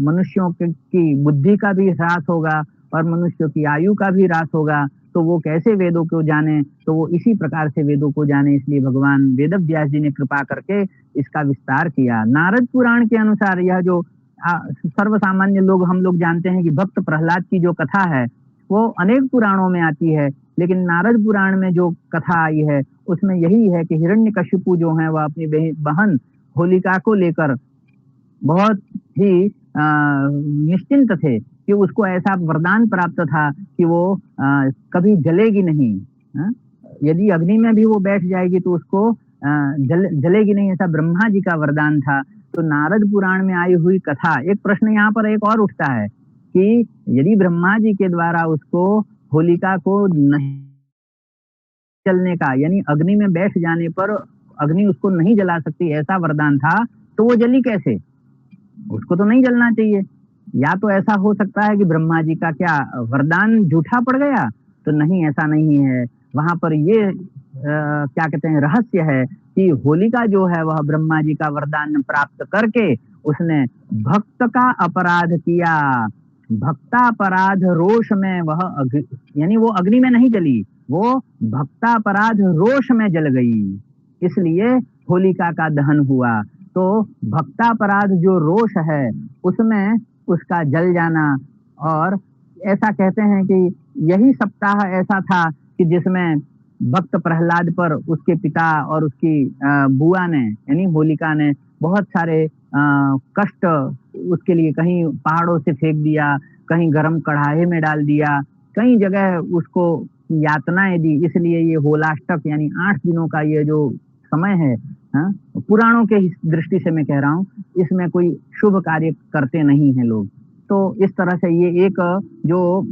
मनुष्यों की बुद्धि का भी ह्रास होगा और मनुष्यों की आयु का भी ह्रास होगा, तो वो कैसे वेदों को जाने, तो वो इसी प्रकार से वेदों को जाने, इसलिए भगवान वेद व्यास जी ने कृपा करके इसका विस्तार किया। नारद पुराण के अनुसार यह जो सर्व सामान्य लोग हम लोग जानते हैं कि भक्त प्रहलाद की जो कथा है वो अनेक पुराणों में आती है, लेकिन नारद पुराण में जो कथा आई है उसमें यही है कि हिरण्यकशिपु जो है वह अपनी बहन होलिका को लेकर बहुत ही निश्चिंत थे कि उसको ऐसा वरदान प्राप्त था कि वो कभी जलेगी नहीं, यदि अग्नि में भी वो बैठ जाएगी तो उसको जलेगी नहीं, ऐसा ब्रह्मा जी का वरदान था। तो नारद पुराण में आई हुई कथा, एक प्रश्न यहाँ पर एक और उठता है कि यदि ब्रह्मा जी के द्वारा उसको होलिका को नहीं जलने का, यानी अग्नि में बैठ जाने पर अग्नि उसको नहीं जला सकती, ऐसा वरदान था, तो वो जली कैसे? उसको तो नहीं जलना चाहिए। या तो ऐसा हो सकता है कि ब्रह्मा जी का क्या वरदान झूठा पड़ गया? तो नहीं, ऐसा नहीं है। वहां पर ये क्या कहते हैं, रहस्य है कि होलिका जो है वह ब्रह्मा जी का वरदान प्राप्त करके उसने भक्त का अपराध किया, भक्तापराध रोष में वह यानी वो अग्नि में नहीं जली, वो भक्तापराध रोष में जल गई, इसलिए होलिका का दहन हुआ। तो भक्तापराध जो रोष है उसमें उसका जल जाना, और ऐसा कहते हैं कि यही सप्ताह ऐसा था कि जिसमें भक्त प्रहलाद पर उसके पिता और उसकी बुआ ने यानी होलिका ने बहुत सारे कष्ट उसके लिए कहीं पहाड़ों से फेंक दिया, कहीं गरम कढ़ाई में डाल दिया, कई जगह उसको यातनाएं दी। इसलिए ये होलाष्टक यानी 8 दिनों का ये जो समय है, हाँ, पुराणों के दृष्टि से मैं कह रहा हूँ, इसमें कोई शुभ कार्य करते नहीं है लोग। तो इस तरह से ये एक जो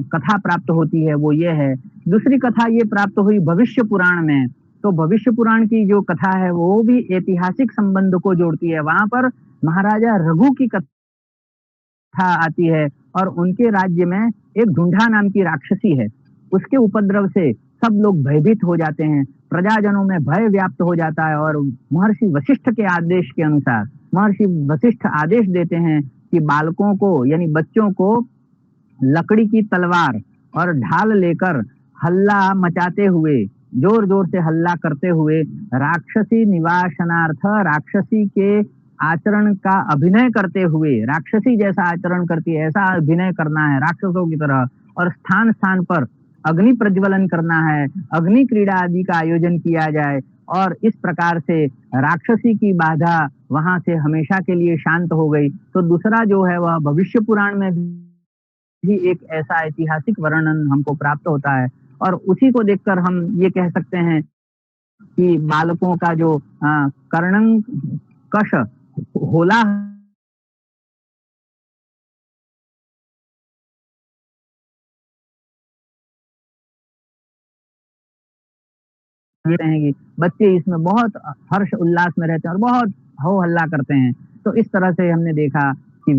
कथा प्राप्त होती है वो ये है। दूसरी कथा ये प्राप्त हुई भविष्य पुराण में। तो भविष्य पुराण की जो कथा है वो भी ऐतिहासिक संबंध को जोड़ती है। वहां पर महाराजा रघु की कथा आती है और उनके राज्य में एक ढूंढा नाम की राक्षसी है। उसके उपद्रव से सब लोग भयभीत हो जाते हैं, प्रजाजनों में भय व्याप्त हो जाता है और महर्षि वशिष्ठ के आदेश के अनुसार महर्षि वशिष्ठ आदेश देते हैं कि बालकों को यानी बच्चों को लकड़ी की तलवार और ढाल लेकर हल्ला मचाते हुए, जोर जोर से हल्ला करते हुए राक्षसी निवासनार्थ राक्षसी के आचरण का अभिनय करते हुए, राक्षसी जैसा आचरण करती है ऐसा अभिनय करना है राक्षसों की तरह, और स्थान स्थान पर अग्नि प्रज्वलन करना है, अग्नि क्रीड़ा आदि का आयोजन किया जाए और इस प्रकार से राक्षसी की बाधा वहां से हमेशा के लिए शांत हो गई। तो दूसरा जो है वह भविष्य पुराण में भी एक ऐसा ऐतिहासिक वर्णन हमको प्राप्त होता है और उसी को देखकर हम ये कह सकते हैं कि बालकों का जो कर्णंकश होला रहेंगे, बच्चे इसमें बहुत हर्ष उल्लास में रहते हैं और बहुत हो हल्ला करते हैं। तो इस तरह से हमने देखा कि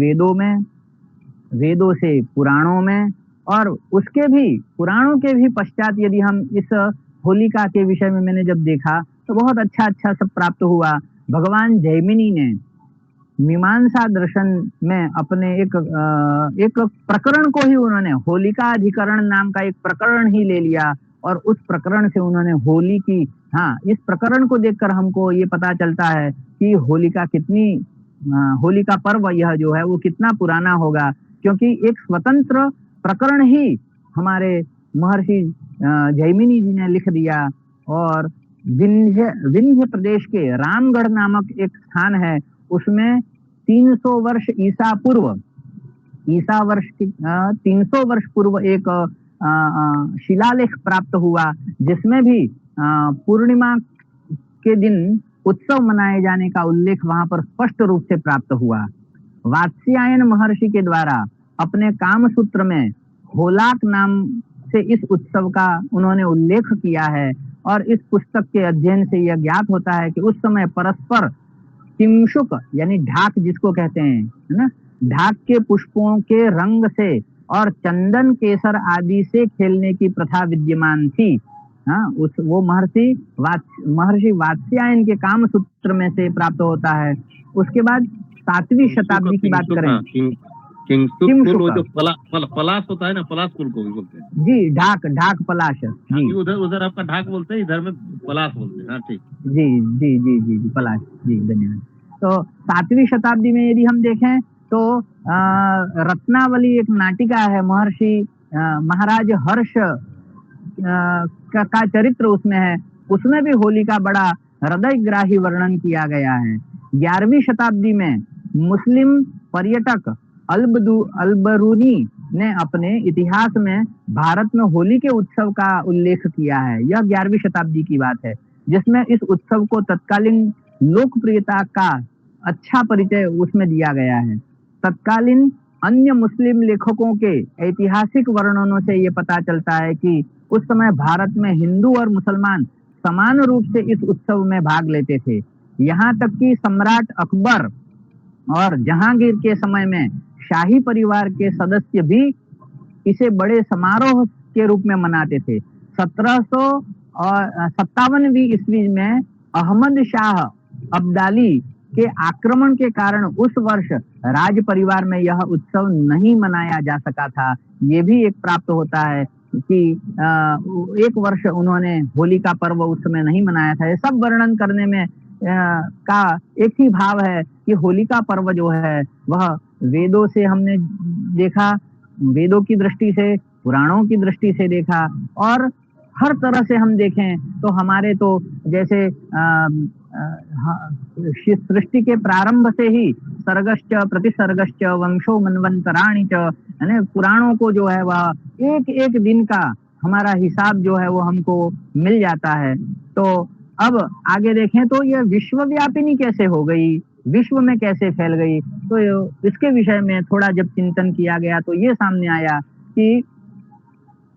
वेदों से पुराणों में और उसके भी पुराणों के भी पश्चात यदि हम इस होलिका के विषय में मैंने जब देखा तो बहुत अच्छा सब प्राप्त हुआ। भगवान जैमिनी ने मीमांसा दर्शन में अपने एक प्रकरण को ही उन्होंने होलिका अधिकरण नाम का एक प्रकरण ही ले लिया और उस प्रकरण से उन्होंने होली की, हाँ, इस प्रकरण को देखकर हमको ये पता चलता है कि होलिका पर्व यह जो है वो कितना पुराना होगा, क्योंकि एक स्वतंत्र प्रकरण ही हमारे महर्षि जैमिनी जी ने लिख दिया। और विंध्य प्रदेश के रामगढ़ नामक एक स्थान है, उसमें 300 वर्ष ईसा वर्ष 300 वर्ष पूर्व एक शिलालेख प्राप्त हुआ, जिसमें भी पूर्णिमा के दिन उत्सव मनाए जाने का उल्लेख वहां पर स्पष्ट रूप से प्राप्त हुआ। वात्स्यायन महर्षि के द्वारा अपने काम सूत्र में होलाक नाम से इस उत्सव का उन्होंने उल्लेख किया है और इस पुस्तक के अध्ययन से यह ज्ञात होता है कि उस समय परस्पर किंशुक यानी ढाक जिसको कहते हैं, है ना, ढाक के पुष्पों के रंग से और चंदन केसर आदि से खेलने की प्रथा विद्यमान थी। हाँ, वो महर्षि वात्स्यायन के काम सूत्र में से प्राप्त होता है। उसके बाद 7वीं शताब्दी की बात करें, पलाश होता है ना, पलाश फूल को भी बोलते हैं जी, ढाक पलाश जी, उधर आपका ढाक बोलते हैं, इधर में पलाश बोलते हैं। हाँ, ठीक, जी पलाश जी, धन्यवाद। तो 7वीं शताब्दी में यदि हम देखें तो रत्नावली एक नाटिका है, महर्षि महाराज हर्ष का चरित्र उसमें है, उसमें भी होली का बड़ा हृदयग्राही वर्णन किया गया है। 11वीं शताब्दी में मुस्लिम पर्यटक अल्बरूनी ने अपने इतिहास में भारत में होली के उत्सव का उल्लेख किया है। यह 11वीं शताब्दी की बात है, जिसमें इस उत्सव को तत्कालीन लोकप्रियता का अच्छा परिचय उसमें दिया गया है। तत्कालीन अन्य मुस्लिम लेखकों के ऐतिहासिक वर्णनों से ये पता चलता है कि उस समय भारत में हिंदू और मुसलमान समान रूप से इस उत्सव में भाग लेते थे। यहाँ तक कि सम्राट अकबर और जहांगीर के समय में शाही परिवार के सदस्य भी इसे बड़े समारोह के रूप में मनाते थे। 1757वीं ईस्वी में अहमद शाह अब्दाली के आक्रमण के कारण उस वर्ष राज परिवार में यह उत्सव नहीं मनाया जा सका था। ये भी एक प्राप्त होता है कि एक वर्ष उन्होंने होली का पर्व उस समय नहीं मनाया था। ये सब वर्णन करने में का एक ही भाव है कि होली का पर्व जो है वह वेदों से हमने देखा, वेदों की दृष्टि से, पुराणों की दृष्टि से देखा, और हर तरह से हम देखें तो हमारे तो जैसे सृष्टि के प्रारंभ से ही सर्गश्च प्रतिसर्गश्च वंशो मनवंतराणि च, यानी पुराणों को जो है वह एक एक दिन का हमारा हिसाब जो है वो हमको मिल जाता है। तो अब आगे देखें तो ये विश्वव्यापिनी कैसे हो गई, विश्व में कैसे फैल गई, तो इसके विषय में थोड़ा जब चिंतन किया गया तो ये सामने आया कि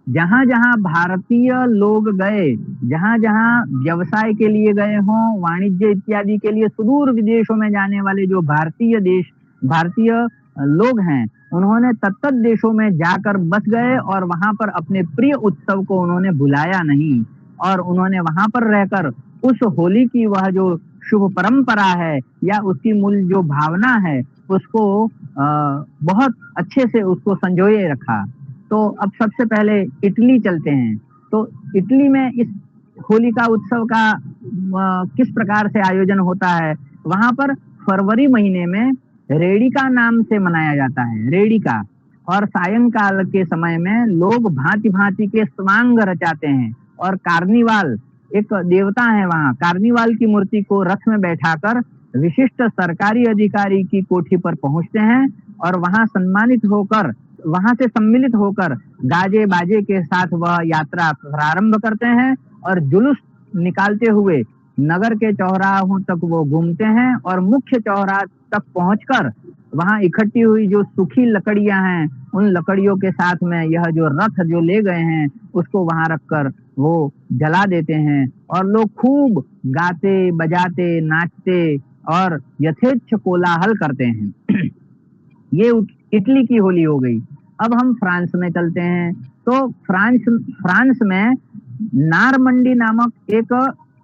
जहां जहां भारतीय लोग गए, जहां जहां व्यवसाय के लिए गए हों, वाणिज्य इत्यादि के लिए सुदूर विदेशों में जाने वाले जो भारतीय लोग हैं, उन्होंने तत्त देशों में जाकर बस गए और वहां पर अपने प्रिय उत्सव को उन्होंने भुलाया नहीं, और उन्होंने वहां पर रहकर उस होली की वह जो शुभ परंपरा है या उसकी मूल जो भावना है उसको बहुत अच्छे से उसको संजोए रखा। तो अब सबसे पहले इटली चलते हैं। तो इटली में इस होली का उत्सव का किस प्रकार से आयोजन होता है, वहां पर फरवरी महीने में रेडिका नाम से मनाया जाता है, रेडिका, और सायंकाल के समय में लोग भांति भांति के स्वांग रचाते हैं, और कार्निवाल, एक देवता है वहां, कार्निवाल की मूर्ति को रथ में बैठाकर विशिष्ट सरकारी अधिकारी की कोठी पर पहुंचते हैं और वहां वहां से सम्मिलित होकर गाजे बाजे के साथ वह यात्रा प्रारंभ करते हैं और जुलूस निकालते हुए नगर के चौराहों तक वो घूमते हैं, और मुख्य चौराहा तक पहुंचकर वहां इकट्ठी हुई जो सूखी लकड़ियां हैं, उन लकड़ियों के साथ में यह जो रथ जो ले गए हैं उसको वहां रखकर वो जला देते हैं, और लोग खूब गाते बजाते नाचते और यथेच्छ कोलाहल करते हैं। ये इटली की होली हो गई। अब हम फ्रांस में चलते हैं। तो फ्रांस में नारमंडी नामक एक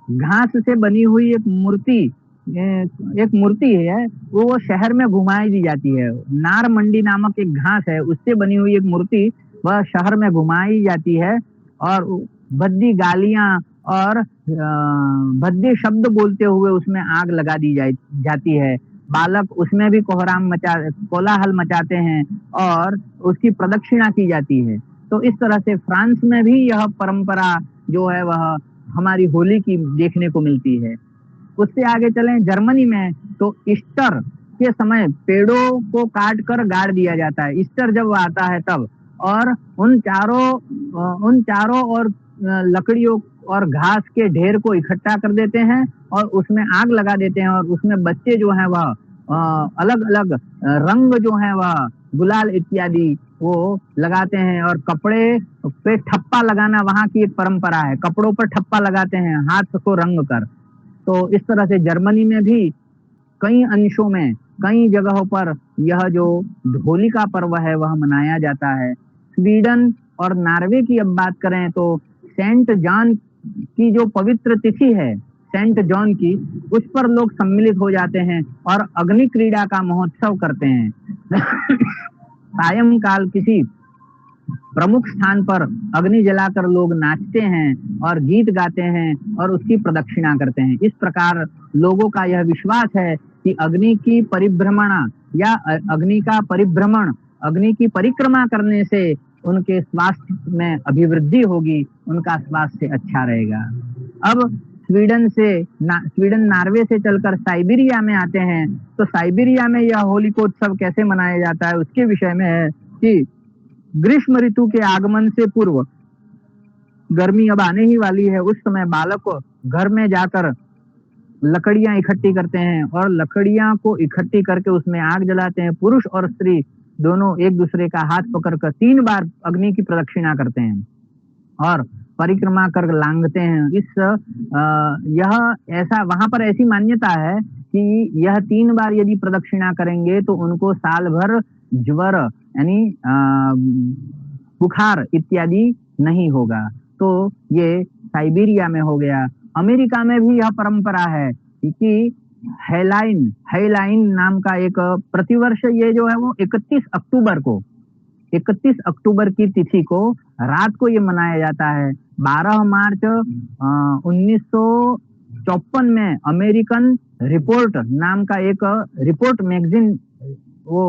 घास से बनी हुई एक मूर्ति है, वो शहर में घुमाई दी जाती है। नारमंडी नामक एक घास है, उससे बनी हुई एक मूर्ति वह शहर में घुमाई जाती है, और भद्दी गालियां और भद्दे शब्द बोलते हुए उसमें आग लगा दी जाती है। बालक उसमें भी कोलाहल मचाते हैं और उसकी प्रदक्षिणा की जाती है। तो इस तरह से फ्रांस में भी यह परंपरा जो है वह हमारी होली की देखने को मिलती है। उससे आगे चलें जर्मनी में, तो ईस्टर के समय पेड़ों को काट कर गाड़ दिया जाता है। ईस्टर जब आता है तब, और उन चारों और लकड़ियों और घास के ढेर को इकट्ठा कर देते हैं और उसमें आग लगा देते हैं, और उसमें बच्चे जो है वह अलग अलग रंग जो है वह गुलाल इत्यादि वो लगाते हैं, और कपड़े पे ठप्पा लगाना वहां की एक परंपरा है, कपड़ों पर ठप्पा लगाते हैं हाथ को रंग कर। तो इस तरह से जर्मनी में भी कई अंशों में कई जगहों पर यह जो होली का पर्व है वह मनाया जाता है। स्वीडन और नॉर्वे की अब बात करें तो सेंट जॉन की जो पवित्र तिथि है सेंट जॉन की, उस पर लोग सम्मिलित हो जाते हैं और अग्नि क्रीड़ा का महोत्सव करते हैं। सायंकाल किसी प्रमुख स्थान पर अग्नि जलाकर लोग नाचते हैं और गीत गाते हैं और उसकी प्रदक्षिणा करते हैं। इस प्रकार लोगों का यह विश्वास है कि अग्नि की परिभ्रमण या अग्नि की परिक्रमा करने से उनके स्वास्थ्य में अभिवृद्धि होगी, उनका स्वास्थ्य अच्छा रहेगा। अब स्वीडन नॉर्वे से चलकर साइबेरिया में आते हैं। तो साइबेरिया में यह होलिकोत्सव कैसे मनाया जाता है उसके विषय में है कि ग्रीष्म ऋतु के आगमन से पूर्व, गर्मी अब आने ही वाली है, उस समय बालक घर में जाकर लकड़ियां इकट्ठी करते हैं और लकड़ियां को इकट्ठी करके उसमें आग जलाते हैं। पुरुष और स्त्री दोनों एक दूसरे का हाथ पकड़कर 3 बार अग्नि की प्रदक्षिणा करते हैं और परिक्रमा कर लांघते हैं। यह ऐसा वहां पर ऐसी मान्यता है कि यह 3 बार यदि प्रदक्षिणा करेंगे तो उनको साल भर ज्वर यानी बुखार इत्यादि नहीं होगा। तो ये साइबेरिया में हो गया। अमेरिका में भी यह परंपरा है कि हेलाइन नाम का एक प्रतिवर्ष ये जो है वो 31 अक्टूबर की तिथि को रात को ये मनाया जाता है। 12 मार्च 1954 में अमेरिकन रिपोर्ट नाम का एक रिपोर्ट मैगजीन वो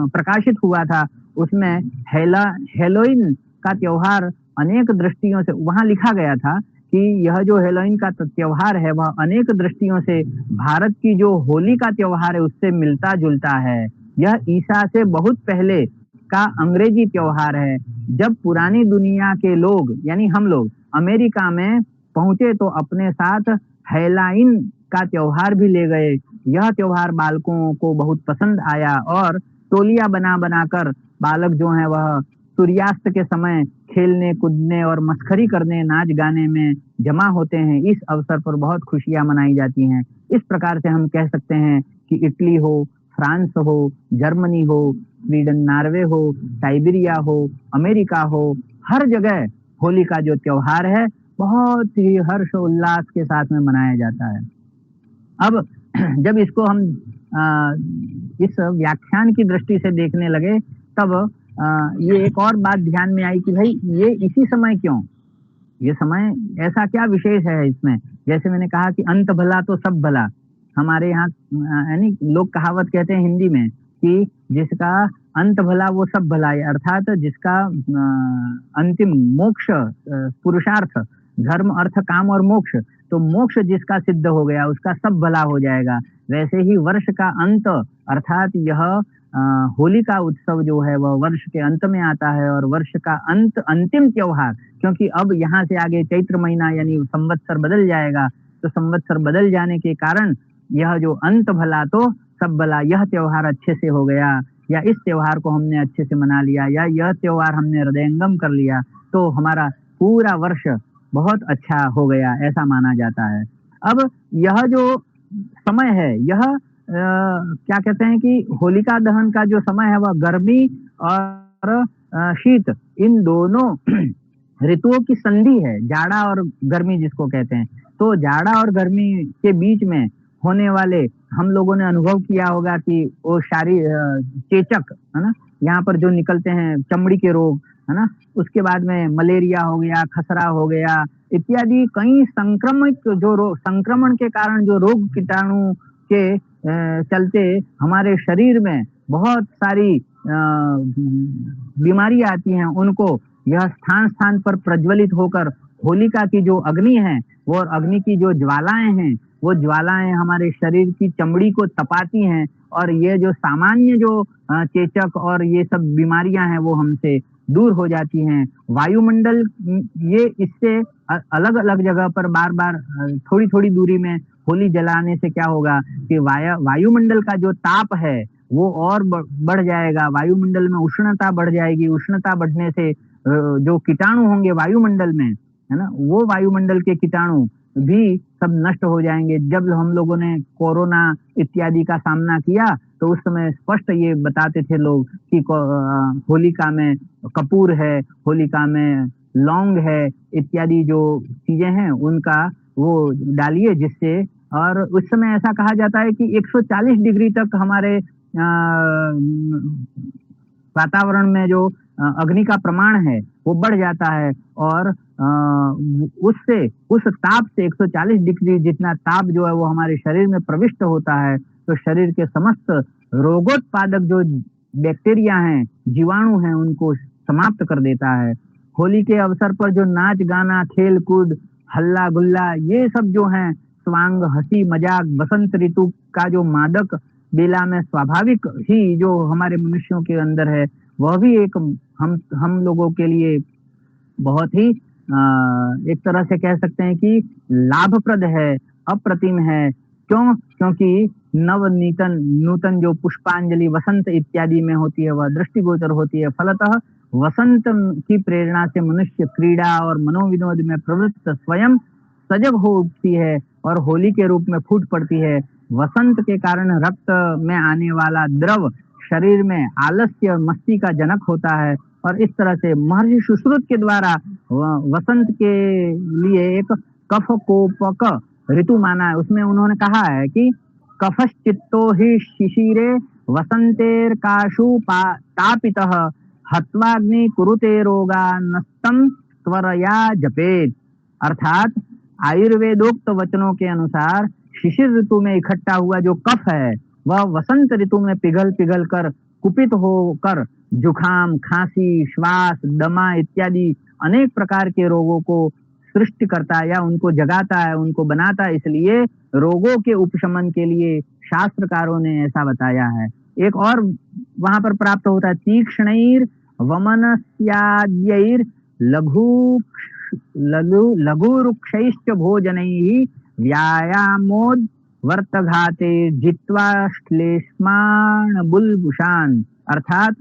प्रकाशित हुआ था। उसमें हेलोइन का त्योहार अनेक दृष्टियों से वहां लिखा गया था कि यह जो हेलोइन का त्योहार है वह अनेक दृष्टियों से भारत की जो होली का त्योहार है उससे मिलता जुलता है। यह ईसा से बहुत पहले का अंग्रेजी त्योहार है। जब पुरानी दुनिया के लोग यानी हम लोग अमेरिका में पहुंचे तो अपने साथ हेलाइन का त्योहार भी ले गए। यह त्योहार बालकों को बहुत पसंद आया और टोलियां बना बनाकर बालक जो हैं वह सूर्यास्त के समय खेलने कूदने और मस्खरी करने नाच गाने में जमा होते हैं। इस अवसर पर बहुत खुशियां मनाई जाती हैं। इस प्रकार से हम कह सकते हैं कि इटली हो, फ्रांस हो, जर्मनी हो, स्वीडन, नॉर्वे हो, साइबेरिया हो, अमेरिका हो, हर जगह होली का जो त्योहार है बहुत ही हर्ष उल्लास के साथ में मनाया जाता है। अब जब इसको हम इस व्याख्यान की दृष्टि से देखने लगे तब ये एक और बात ध्यान में आई कि भाई ये इसी समय क्यों, ये समय ऐसा क्या विशेष है इसमें। जैसे मैंने कहा कि अंत भला तो सब भला, हमारे यहाँ यानी लोग कहावत कहते हैं हिंदी में कि जिसका अंत भला वो सब भला है, अर्थात जिसका अंतिम मोक्ष पुरुषार्थ धर्म अर्थ काम और मोक्ष, तो मोक्ष जिसका सिद्ध हो गया उसका सब भला हो जाएगा। वैसे ही वर्ष का अंत अर्थात यह होली का उत्सव जो है वह वर्ष के अंत में आता है और वर्ष का अंत अंतिम त्योहार, क्योंकि अब यहाँ से आगे चैत्र महीना यानी संवत्सर बदल जाएगा, तो संवत्सर बदल जाने के कारण यह जो अंत भला तो सब भला, यह त्योहार अच्छे से हो गया या इस त्योहार को हमने अच्छे से मना लिया या यह त्योहार हमने हृदयंगम कर लिया तो हमारा पूरा वर्ष बहुत अच्छा हो गया, ऐसा माना जाता है। अब यह जो समय है यह क्या कहते हैं कि होलिका दहन का जो समय है वह गर्मी और शीत इन दोनों ऋतुओं की संधि है, जाड़ा और गर्मी जिसको कहते हैं। तो जाड़ा और गर्मी के बीच में होने वाले हम लोगों ने अनुभव किया होगा कि वो चेचक है ना, यहाँ पर जो निकलते हैं चमड़ी के रोग है ना, उसके बाद में मलेरिया हो गया, खसरा हो गया इत्यादि कई संक्रमण के कारण जो रोग कीटाणु के चलते हमारे शरीर में बहुत सारी बीमारियां आती हैं, उनको यह स्थान स्थान पर प्रज्वलित होकर होलिका की जो अग्नि है वो अग्नि की जो ज्वालाएं हैं वो ज्वालाएं हमारे शरीर की चमड़ी को तपाती हैं और ये जो सामान्य जो चेचक और ये सब बीमारियां हैं वो हमसे दूर हो जाती हैं। वायुमंडल ये इससे अलग अलग जगह पर बार बार थोड़ी थोड़ी दूरी में होली जलाने से क्या होगा कि वायुमंडल का जो ताप है वो और बढ़ जाएगा, वायुमंडल में उष्णता बढ़ जाएगी। उष्णता बढ़ने से जो कीटाणु होंगे वायुमंडल में है ना, वो वायुमंडल के कीटाणु भी सब नष्ट हो जाएंगे। जब हम लोगों ने कोरोना इत्यादि का सामना किया तो उस समय स्पष्ट ये बताते थे लोग कि होलिका में कपूर है, होलिका में लौंग है इत्यादि जो चीजें हैं उनका वो डालिए जिससे, और उस समय ऐसा कहा जाता है कि 140 डिग्री तक हमारे वातावरण में जो अग्नि का प्रमाण है वो बढ़ जाता है और उससे उस ताप से 140 डिग्री जितना ताप जो है वो हमारे शरीर में प्रविष्ट होता है तो शरीर के समस्त रोगोत्पादक जो बैक्टीरिया हैं, जीवाणु हैं, उनको समाप्त कर देता है। होली के अवसर पर जो नाच गाना खेल कूद हल्ला गुल्ला ये सब जो है स्वांग हंसी मजाक बसंत ऋतु का जो मादक बेला में स्वाभाविक ही जो हमारे मनुष्यों के अंदर है वह भी एक हम लोगों के लिए बहुत ही एक तरह से कह सकते हैं कि लाभप्रद है, अप्रतिम है। क्यों? क्योंकि नूतन जो पुष्पांजलि वसंत इत्यादि में होती है वह दृष्टिगोचर होती है। फलतः वसंत की प्रेरणा से मनुष्य क्रीड़ा और मनोविनोद में प्रवृत्त स्वयं सजग हो उठती है और होली के रूप में फूट पड़ती है। वसंत के कारण रक्त में आने वाला द्रव शरीर में आलस्य और मस्ती का जनक होता है और इस तरह से महर्षि सुश्रुत के द्वारा वसंत के लिए एक कफ कोपक ऋतु माना है। उसमें उन्होंने कहा है कि कफश्चित्तो हि शिशिरे वसंतेर काशु तापितः हत्वाग्नि कुरुते रोगा नस्तम त्वरया जपेत। अर्थात आयुर्वेदोक्त वचनों के अनुसार शिशिर ऋतु में इकट्ठा हुआ जो कफ है वह वसंत ऋतु में पिघल पिघल कर कुपित होकर जुखाम, खांसी, श्वास, दमा इत्यादि अनेक प्रकार के रोगों को सृष्टि करता है या उनको जगाता है, उनको बनाता है, इसलिए रोगों के उपशमन के लिए शास्त्रकारों ने ऐसा बताया है। एक और वहां पर प्राप्त होता है, तीक्ष्णैर वमनस्याद्यैर लघु लघुरुक्षैश्च भोजनैः व्यायामोद वर्तघाते जित्वा श्लेष्मान् बुल्बुषान्, अर्थात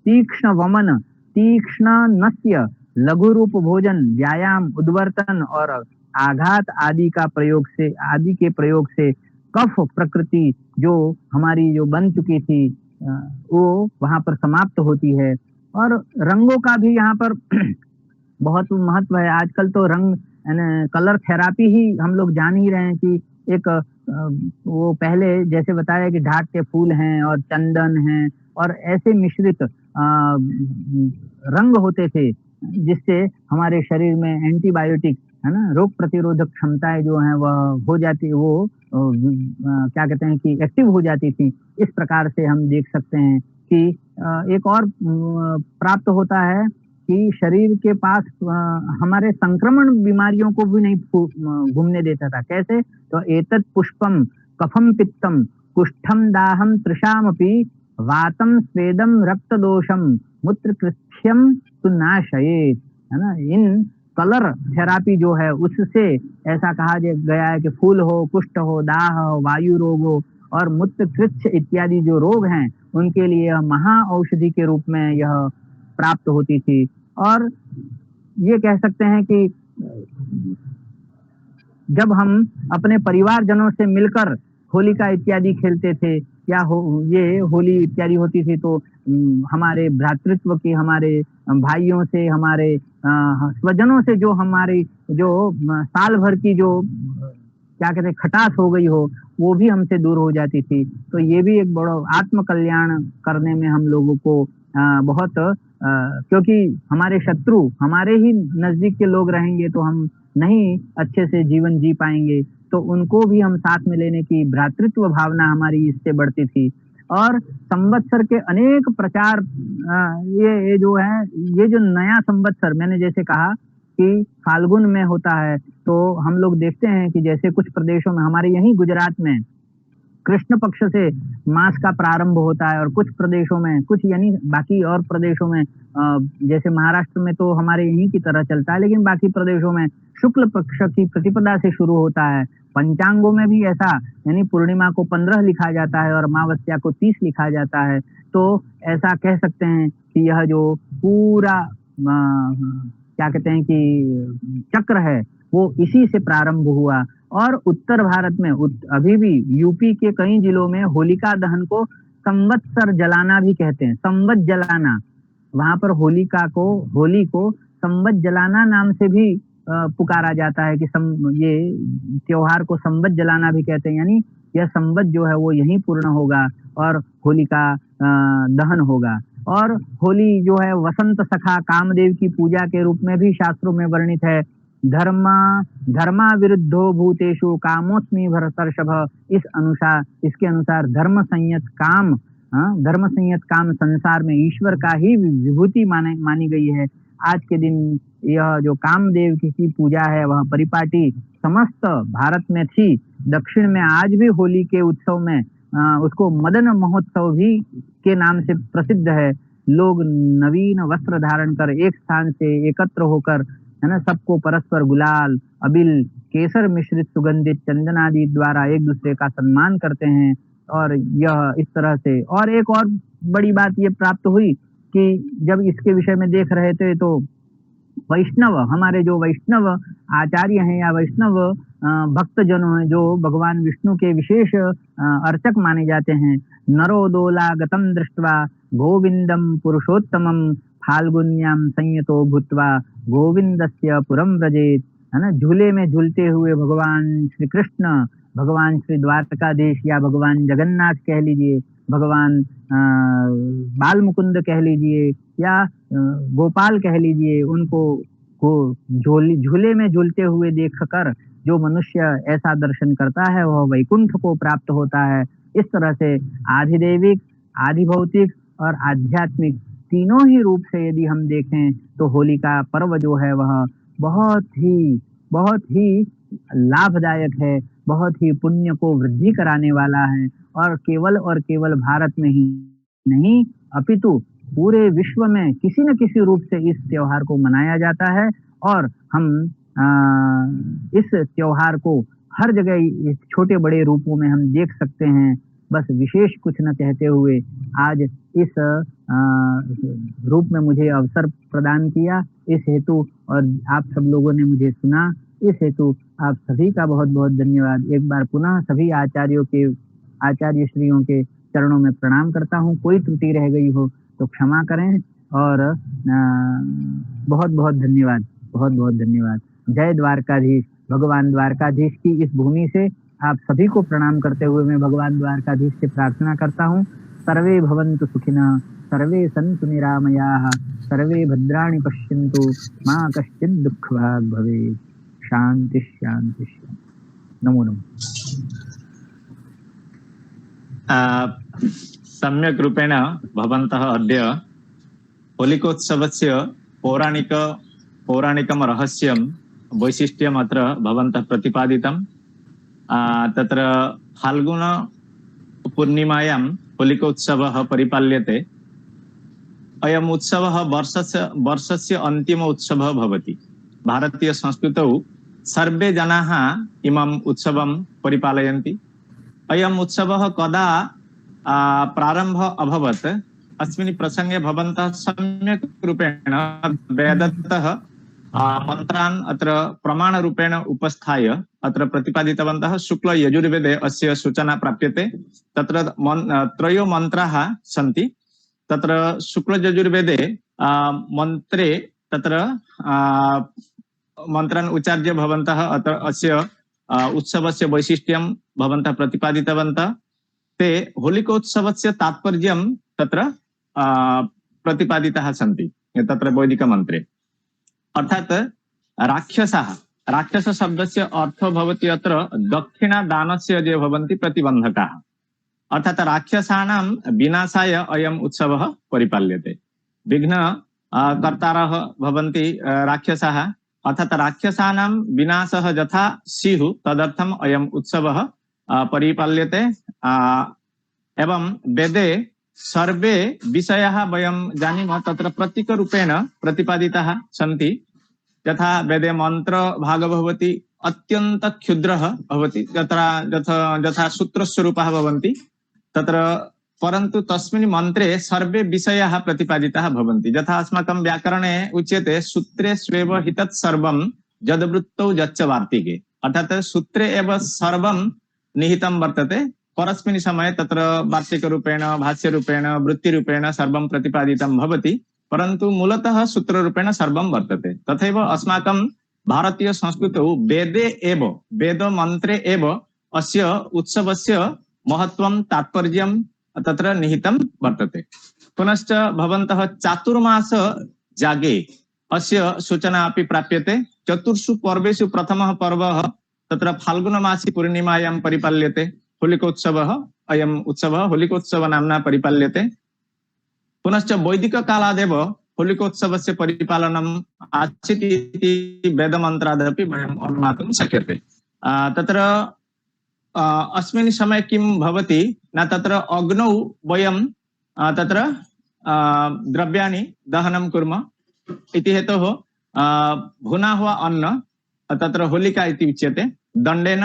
तीक्ष्ण वमन, तीक्ष्ण नस्य, लघु रूप भोजन, व्यायाम, उद्वर्तन और आघात आदि के प्रयोग से कफ प्रकृति जो हमारी जो बन चुकी थी वो वहां पर समाप्त होती है। और रंगों का भी यहाँ पर बहुत महत्व है। आजकल तो रंग कलर थेरापी ही हम लोग जान ही रहे हैं कि एक वो पहले जैसे बताया कि ढाक के फूल हैं और चंदन हैं और ऐसे मिश्रित रंग होते थे जिससे हमारे शरीर में एंटीबायोटिक है ना, रोग प्रतिरोधक क्षमताएं जो हैं वह हो जाती, वो क्या कहते हैं कि एक्टिव हो जाती थी। इस प्रकार से हम देख सकते हैं कि एक और प्राप्त होता है कि शरीर के पास हमारे संक्रमण बीमारियों को भी नहीं घूमने देता था। कैसे? तो एतत् पुष्पम कफम पित्तम कुष्ठम दाहम तृषामपि वातम स्वेदम रक्त दोषम मूत्र कृच्छ्यम सुनाशयेत, है ना। इन कलर थेरापी जो है उससे ऐसा कहा गया है कि फूल हो, कुष्ठ हो, दाह हो, वायु रोग हो और मूत्र कृच्छ इत्यादि जो रोग हैं उनके लिए महा औषधि के रूप में यह प्राप्त होती थी। और ये कह सकते हैं कि जब हम अपने परिवारजनों से मिलकर होलिका इत्यादि खेलते थे या ये होली इत्यादि होती थी तो हमारे भ्रातृत्व की, हमारे भाइयों से, हमारे स्वजनों से जो हमारी जो साल भर की जो क्या कहते हैं खटास हो गई हो वो भी हमसे दूर हो जाती थी। तो ये भी एक बड़ा आत्म कल्याण करने में हम लोगों को बहुत क्योंकि हमारे शत्रु हमारे ही नजदीक के लोग रहेंगे तो हम नहीं अच्छे से जीवन जी पाएंगे, तो उनको भी हम साथ में लेने की भ्रातृत्व भावना हमारी इससे बढ़ती थी। और संवत्सर के अनेक प्रचार ये जो है, ये जो नया संवत्सर मैंने जैसे कहा कि फाल्गुन में होता है, तो हम लोग देखते हैं कि जैसे कुछ प्रदेशों में, हमारे यहीं गुजरात में कृष्ण पक्ष से मास का प्रारंभ होता है और कुछ प्रदेशों में, कुछ यानी बाकी और प्रदेशों में जैसे महाराष्ट्र में तो हमारे यहीं की तरह चलता है, लेकिन बाकी प्रदेशों में शुक्ल पक्ष की प्रतिपदा से शुरू होता है। पंचांगों में भी ऐसा, यानी पूर्णिमा को 15 लिखा जाता है और अमावस्या को 30 लिखा जाता है। तो ऐसा कह सकते हैं कि यह जो पूरा क्या कहते हैं कि चक्र है वो इसी से प्रारंभ हुआ। और उत्तर भारत में अभी भी यूपी के कई जिलों में होलिका दहन को संवत्सर जलाना भी कहते हैं, संवत जलाना। वहां पर होली को संवत जलाना नाम से भी पुकारा जाता है कि ये त्योहार को संवत जलाना भी कहते हैं, यानी यह संवत जो है वो यहीं पूर्ण होगा और होली का दहन होगा। और होली जो है वसंत सखा कामदेव की पूजा के रूप में भी शास्त्रों में वर्णित है। धर्मा विरुद्धो भूतेषु कामोस्मि भरतर्षभ, इसके अनुसार धर्म संयत काम संसार में ईश्वर का ही विभूति मानी गई है। आज के दिन यह जो कामदेव की पूजा है वह परिपाटी समस्त भारत में थी। दक्षिण में आज भी होली के उत्सव में उसको मदन महोत्सव भी के नाम से प्रसिद्ध है। लोग नवीन वस्त्र धारण कर एक स्थान से एकत्र होकर, है ना, सबको परस्पर गुलाल, अबिल, केसर मिश्रित सुगंधित चंदन आदि द्वारा एक दूसरे का सम्मान करते हैं। और यह इस तरह से, और एक और बड़ी बात ये प्राप्त हुई कि जब इसके विषय में देख रहे थे तो वैष्णव, हमारे जो वैष्णव आचार्य हैं या वैष्णव भक्तजनों हैं जो भगवान विष्णु के विशेष अर्चक माने जाते हैं, नरोदोला गतम दृष्ट्वा गोविंदम पुरुषोत्तमम फाल्गुन्याम संयतो भूत्वा गोविंदस्य पुरम व्रजेत, है ना। झूले में झूलते हुए भगवान श्री कृष्ण, भगवान श्री द्वारकाधीश या भगवान जगन्नाथ कह लीजिए, भगवान बाल मुकुंद कह लीजिए या गोपाल कह लीजिए, उनको झूले में झूलते हुए देखकर जो मनुष्य ऐसा दर्शन करता है वह वैकुंठ को प्राप्त होता है। इस तरह से आधिदैविक, आधिभौतिक और आध्यात्मिक तीनों ही रूप से यदि हम देखें तो होली का पर्व जो है वह बहुत ही लाभदायक है, बहुत ही पुण्य को वृद्धि कराने वाला है और केवल भारत में ही नहीं अपितु पूरे विश्व में किसी न किसी रूप से इस त्योहार को मनाया जाता है और हम इस त्योहार को हर जगह इस छोटे बड़े रूपों में हम देख सकते हैं। बस विशेष कुछ न कहते हुए आज इस रूप में मुझे अवसर प्रदान किया इस हेतु और आप सब लोगों ने मुझे सुना इस हेतु आप सभी का बहुत बहुत धन्यवाद। एक बार पुनः सभी आचार्य श्रियों के चरणों में प्रणाम करता हूँ। कोई त्रुटि रह गई हो तो क्षमा करें और बहुत बहुत धन्यवाद। जय द्वारकाधीश। भगवान द्वारकाधीश की इस भूमि से आप सभी को प्रणाम करते हुए मैं भगवान द्वारकाधीश से प्रार्थना करता हूँ, सर्वे भवन्तु सुखिनः, सर्वे सन्तु निरामयाः, सर्वे भद्राणि पश्यन्तु, मा कश्चित् दुःखभाग् भवेत्। शांति शांति शांति। नमो नमः। सम्यक् रूपेण भवन्तः अद्य होलिकोत्सवस्य पौराणिकं रहस्यं वैशिष्ट्यम् अत्र भवन्तः प्रतिपादितं। तत्र फाल्गुन पूर्णिमायां होलिकोत्सवः परिपाल्यते। अयम् उत्सवः वर्षस्य अन्तिम उत्सवः भवति। भारतीय संस्कृतौ सर्वे जनाः इमम् उत्सवं परिपालयन्ति। अयम् उत्सवः कदा प्रारम्भ अभवत् अस्मिन् प्रसंगे भवन्तः सम्यक् रूपेण वेदतः मंत्रान् अत्र प्रमाणरूपेण उपस्थाय अत्र प्रतिपादितवन्तः। शुक्ल यजुर्वेदे अस्य सूचना प्राप्यते। तत्र त्रयो मंत्राः सन्ति। तत्र शुक्ल यजुर्वेदे मंत्रे तत्र मंत्रान् उच्चार्य भवन्तः अत्र अस्य उत्सवस्य वैशिष्ट्यं भवन्तः प्रतिपादितवन्तः। ते होलिकोत्सवस्य तात्पर्यं तत्र प्रतिपादिताः सन्ति तत्र वैदिकमन्त्रे। अर्थात राक्षस शब्दस्य अर्थो भवति अत्र दक्षिणादानस्य ये भवन्ति प्रतिबन्धकाः। अर्थात राक्षसानां विनाशाय अयम् उत्सवः परिपाल्यते। विघ्न कर्तारः भवन्ति राक्षसाः। अर्थात राक्षसानां विनाशः यथा स्युः तदर्थम् अयम् उत्सवः परिपाल्यते। एवं वेदे सर्वे विषयाः वयं जानीमः तत्र प्रतीकरूपेण प्रतिपादिताः सन्ति। यथा वेदे मंत्र भाग भवति अत्यंत क्षुद्रः भवति, यथा सूत्रस्वरूपाः भवन्ति तत्र, परन्तु तस्मिन् मन्त्रे सर्वे विषयाः प्रतिपादिताः भवन्ति। यथा अस्माकं व्याकरणे उच्यते सूत्रे स्वेव हितत् सर्वं यद्वृत्तौ यच्च वार्तिके। अर्थात सूत्रे एव सर्वं निहितं वर्तते, परस्मिन् समये तत्र वार्तिकरूपेण भाष्यरूपेण वृत्तिरूपेण सर्वं प्रतिपादितं भवति, परन्तु मूलतः सूत्ररूपेण सर्वं वर्तते। तथैव अस्माकं भारतीय संस्कृतौ वेदमन्त्रे एव अस्य उत्सवस्य महत्त्वं तात्पर्यं तत्र निहितं वर्तते। पुनश्च भवन्तः चातुर्मास जागे अस्य सूचना अपि प्राप्यते। चतुर्षु पर्वेषु प्रथमः पर्वः तत्र फाल्गुनमासी पूर्णिमायां परिपाल्यते। होलिकोत्सवः अयम् उत्सवः होलिकोत्सव नाम्ना परिपाल्यते। पुनश्च वैदिक कालादेव होलिकोत्सवस्य परिपालनम् आसीत् इति वेदमन्त्रादपि वयम् अनुमातुं शक्यते। तत्र अस्मिन् समये किं भवति न तत्र अग्नौ वयं तत्र द्रव्याणि दहनं कुर्मः इति हेतोः भुना हुआ अन्न तत्र होलिका इति उच्यते। दण्डेन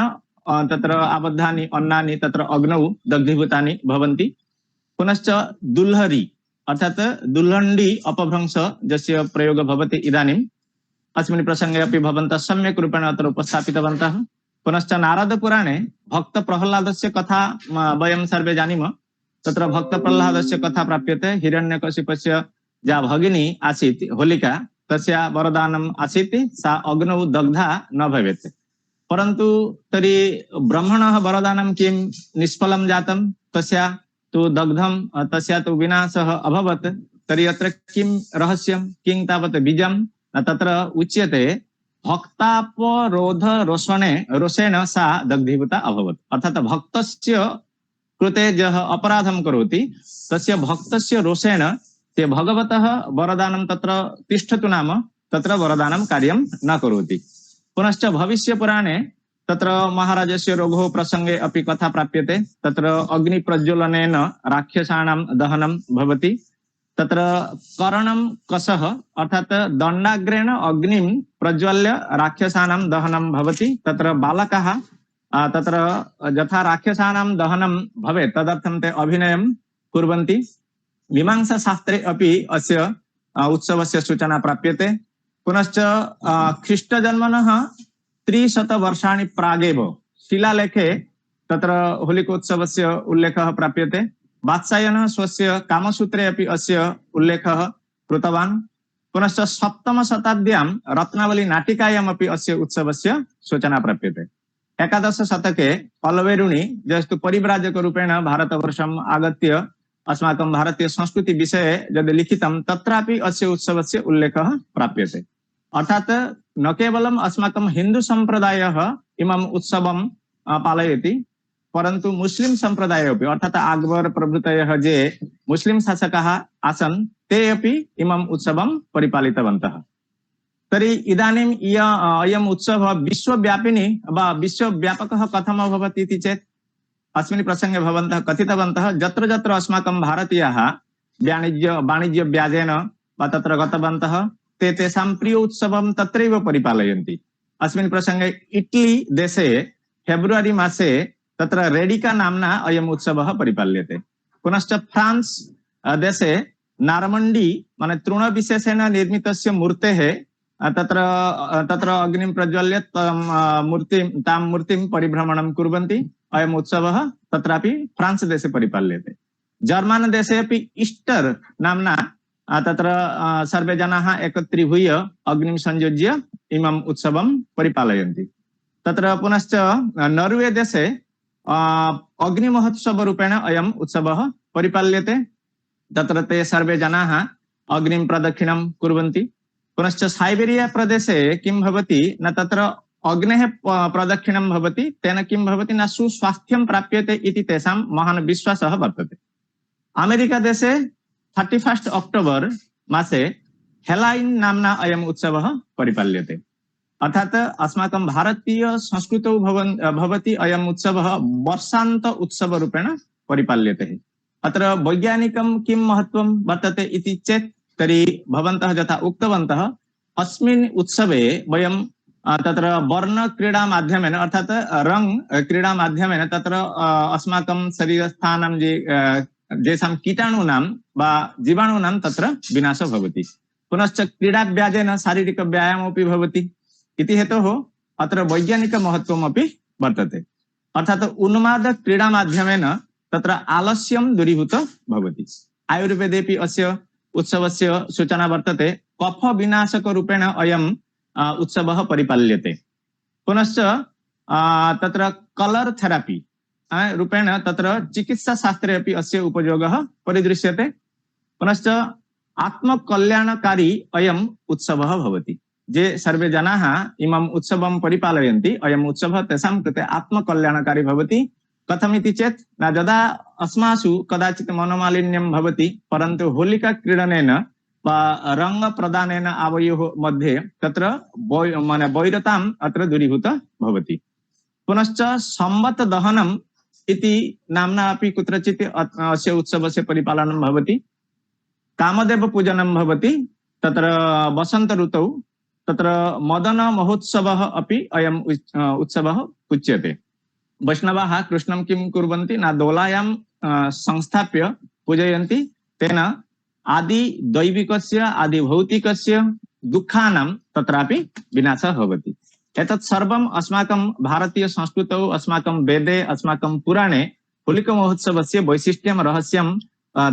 तत्र आबद्धानि अन्नानि तत्र अग्नौ दग्धीभूतानि भवन्ति। पुनश्च दुल्हरी अर्थात दुल्हण्डी अपभ्रंश यस्य प्रयोग भवति इदानीम् अस्मिन् प्रसंगे अपि भवन्तः सम्यक् रूपेण अत्र उपस्थापितवन्तः। पुनश्च नारदपुराणे भक्त प्रह्लादस्य कथा वयं सर्वे जानीमः। तत्र भक्त प्रह्लादस्य कथा प्राप्यते। हिरण्यकशिपस्य या भगिनी आसीत् होलिका तस्या वरदानम् आसीत् सा अग्नौ दग्धा न भवेत्, परन्तु तर्हि ब्रह्मणः वरदानं किं निष्फलं जातं, तस्या तु दग्धं, तस्या तु विनाशः अभवत्। तर्हि अत्र किं रहस्यं, किं तावत् बीजं तत्र उच्यते। भक्तापरोध रोषेण सा दग्धीभूता अभवत्। अर्थात भक्तस्य कृते यः अपराधं करोति तस्य भक्तस्य रोषेण ते भगवतः वरदानं तत्र तिष्ठतु नाम तत्र वरदानं कार्यं न करोति। पुनश्च भविष्यपुराणे तत्र महाराजस्य रोगः प्रसंगे अपि कथा प्राप्यते। तत्र अग्निप्रज्वलनेन राक्षसानां दहनं भवति। तत्र करणं कसः अर्थात दण्डाग्रेण अग्निं प्रज्वल्य राक्षसानां दहनं भवति। तत्र बालकाः तत्र यथा राक्षसानां दहनं भवेत् तदर्थं ते अभिनयं कुर्वन्ति। मीमांसाशास्त्रे अपि अस्य उत्सवस्य सूचना प्राप्यते। पुनश्च ख्रीष्टजन्मनः 300 वर्षाणि प्रागेव शिलालेखे तत्र होलिकोत्सवस्य उल्लेखः प्राप्यते। वात्सायनः स्वस्य कामसूत्रे अपि अस्य उल्लेखः कृतवान्। पुनश्च 7म शताब्द्यां रत्नावली नाटिकायामपि अस्य उत्सवस्य सूचना प्राप्यते। 11 शतके अल्वेरुणि यस्तु परिव्राजकरूपेण भारतवर्षम् आगत्य अस्माकं भारतीय संस्कृति विषये यद् लिखितं तत्रापि अस्य उत्सवस्य उल्लेखः प्राप्यते। अर्थात् न केवलम् अस्माकं हिन्दू सम्प्रदायः इमम् उत्सवं पालयति, परन्तु मुस्लिम सम्प्रदाय अपि अर्थात् अक्बर प्रभृतयः ये मुस्लिम शासकाः आसन् ते अपि इमम् उत्सवं परिपालितवन्तः। तर्हि इदानीम् अयम् उत्सवः विश्वव्यापिनी वा विश्वव्यापकः कथम् अभवत् इति चेत् अस्मिन् प्रसंगे भवन्तः कथितवन्तः यत्र यत्र अस्माकं भारतीयाः वाणिज्य व्याजेन वा तत्र गतवन्तः ते तेषां प्रिय उत्सवं तत्रैव परिपालयन्ति। अस्मिन् प्रसंगे इटली देशे फेब्रुवरी मासे तत्र रेडिका नाम्ना अयम् उत्सवः परिपाल्यते। पुनश्च फ्रांस देशे नार्मण्डी माने तृणविशेषेण निर्मितस्य मूर्तेः तत्र अग्निं प्रज्वल्य तां मूर्तिं परिभ्रमणं कुर्वन्ति। अयम् उत्सवः तत्रापि फ्रांस देशे परिपाल्यते। जर्मन देशे अपि ईस्टर नाम्ना तत्र सर्वे जनाः एकत्रीभूय अग्निं संयोज्य इमम् उत्सवं परिपालयन्ति। तत्र पुनश्च नॉर्वे देशे अग्निमहोत्सवरूपेण अयम् उत्सवः परिपाल्यते। तत्र ते सर्वे जनाः अग्निं प्रदक्षिणं कुर्वन्ति। पुनश्च साइबेरिया प्रदेशे किं भवति न तत्र अग्नेः प्रदक्षिणं भवति, तेन किं भवति न सुस्वास्थ्यं प्राप्यते इति तेषां महान् विश्वासः वर्तते। अमेरिका देशे 31 अक्टोबर मासे हेलाइन् नाम्ना अयम् उत्सवः परिपाल्यते। अर्थात् अस्माकं भारतीय संस्कृतौ भवति अयम् उत्सवः वर्षान्त उत्सवरूपेण परिपाल्यते। अत्र वैज्ञानिकं किं महत्त्वं वर्तते इति चेत् तर्हि भवन्तः यथा उक्तवन्तः अस्मिन् उत्सवे वयं तत्र वर्णक्रीडा माध्यमेन अर्थात् रंग क्रीडा माध्यमेन तत्र अस्माकं शरीरस्थानं येषां कीटाणूनां वा जीवाणूनां तत्र विनाशः भवति। पुनश्च क्रीडाभ्याजेन शारीरिकव्यायामोऽपि भवति इति हेतोः अत्र वैज्ञानिकमहत्त्वमपि वर्तते। अर्थात् उन्माद क्रीडा माध्यमेन तत्र आलस्यं दूरीभूतं भवति। आयुर्वेदेपि अस्य उत्सवस्य सूचना वर्तते। कफ विनाशकरूपेण अयम् उत्सवः परिपाल्यते। पुनश्च तत्र कलर थेरापी रूपेण तत्र चिकित्साशास्त्रे अपि अस्य उपयोगः परिदृश्यते। पुनश्च आत्मकल्याणकारी अयम् उत्सवः भवति। ये सर्वे जनाः इमम् उत्सवं परिपालयन्ति अयम् उत्सवः तेषां कृते आत्मकल्याणकारी भवति। कथमिति चेत् यदा अस्मासु कदाचित् मनोमालिन्यं भवति, परन्तु होलिका क्रीडनेन वा रंग प्रदानेन आवयोः मध्ये तत्र माने वैरताम् अत्र दूरीभूता भवति। पुनश्च संवत् दहनम् इति नाम्ना अपि कुत्रचित् अस्य उत्सवस्य परिपालनं भवति। कामदेव पूजनं भवति। तत्र वसन्त ऋतौ तत्र मदन महोत्सवः अपि अयम् उत्सवः उच्यते। वैष्णवाः कृष्णं किं कुर्वन्ति न दोलायां संस्थाप्य पूजयन्ति। तेन आदि दैविकस्य आदि भौतिकस्य दुःखानां तत्रापि विनाशः भवति। एतत् सर्वम् अस्माकं भारतीय संस्कृतौ अस्माकं वेदे अस्माकं पुराणे होलिकामहोत्सवस्य वैशिष्ट्यं रहस्यं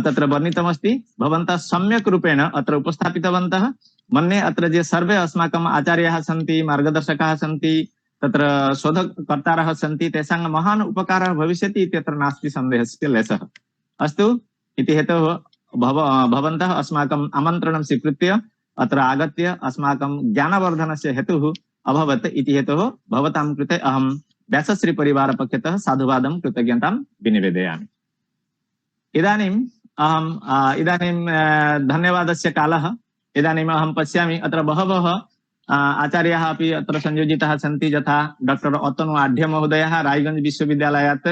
तत्र वर्णितमस्ति। भवन्तः सम्यक् रूपेण अत्र उपस्थापितवन्तः। मन्ये अत्र ये सर्वे अस्माकम् आचार्याः सन्ति, मार्गदर्शकाः सन्ति, तत्र शोधकर्तारः सन्ति, तेषां महान् उपकारः भविष्यति इत्यत्र नास्ति सन्देहस्य लेशः। अस्तु इति हेतोः भवन्तः अस्माकम् आमन्त्रणं स्वीकृत्य अत्र आगत्य अस्माकं ज्ञानवर्धनस्य हेतुः अभवत् इति हेतोः भवतां कृते अहं व्यासश्री परिवारपक्षतः साधुवादं कृतज्ञतां विनिवेदयामि। इदानीं धन्यवादस्य कालः। इदानीम् अहं पश्यामि अत्र बहवः आचार्याः अपि अत्र संयोजिताः सन्ति, यथा डॉक्टर अतनु आढ्य महोदयः रायगंज विश्वविद्यालयात्,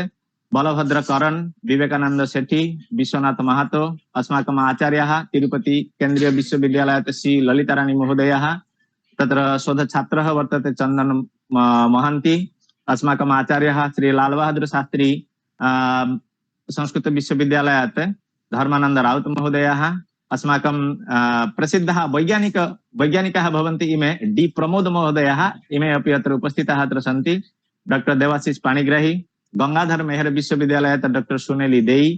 बलभद्र करण, विवेकानंद सेठी, विश्वनाथ महातो, अस्माकम् आचार्याः तिरुपति केन्द्रीय विश्वविद्यालयात् श्री ललिताराणी महोदयः, तत्र शोधछात्रः वर्तते चन्दन महन्ति, अस्माकम् आचार्यः श्री लाल बहादुर शास्त्री संस्कृत विश्वविद्यालयात् धर्मानंद राउत महोदयः, अस्माकं प्रसिद्धः वैज्ञानिकाः भवन्ति इमे डी प्रमोद महोदयः, इमे अपि अत्र उपस्थिताः अत्र सन्ति, डॉक्टर देवाशीष पाणिग्राही, गंगाधर मेहर विश्वविद्यालयात् डॉक्टर सुनेली देई,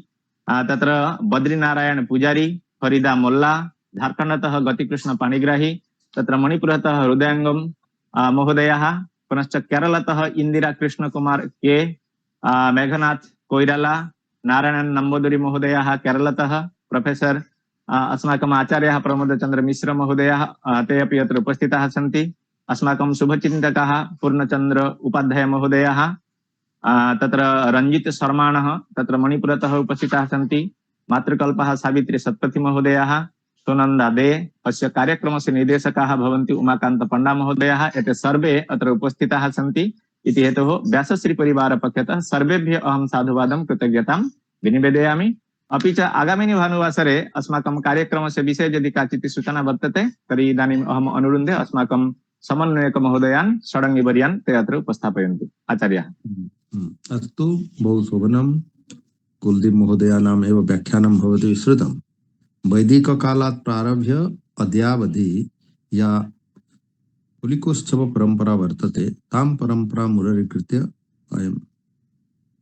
तत्र बद्रीनारायण पुजारी, फरीदा मोल्ला, झारखण्डतः गतिकृष्ण पाणिग्राही, तत्र मणिपुरतः हृदयंगम महोदयः, पुनश्च केरलतः इंदिरा कृष्ण कुमार के, मेघनाथ कोइराला, नारायण नंबोदरी महोदयः केरलतः, प्रोफेसर अस्माकम् आचार्यः प्रमोदचंद्र मिश्र महोदयः, ते अपि अत्र उपस्थिताः सन्ति, अस्माकं शुभचिन्तकः पूर्णचंद्र उपाध्याय महोदयः, तत्र रंजित शर्माणः तत्र मणिपुरतः उपस्थिताः सन्ति, मातृकल्पः सावित्री सत्पथी महोदयः, सुनंदा दे, अस्य कार्यक्रमस्य निर्देशकाः भवन्ति उमाकान्त पंडा महोदयः, एते सर्वे अत्र उपस्थिताः सन्ति इति हेतोः व्यासश्री परिवार पक्षतः सर्वेभ्यः अहं साधुवादं कृतज्ञतां विनिवेदयामि। अपि च आगामिनि भानुवासरे अस्माकं कार्यक्रमस्य विषये यदि काचित् सूचना वर्तते तर्हि इदानीम् अहम् अनुरुन्धे अस्माकं समन्वयक महोदयान् षडङ्गिवर्यान् ते अत्र उपस्थापयन्तु। आचार्यः। अस्तु, बहु शोभनं। कुलदीप महोदयानाम् एव व्याख्यानं भवति विस्तृतं। वैदिककालात् प्रारभ्य अद्यावधि या होलिकोत्सव परंपरा वर्तते तां परंपरां मुररीकृत्य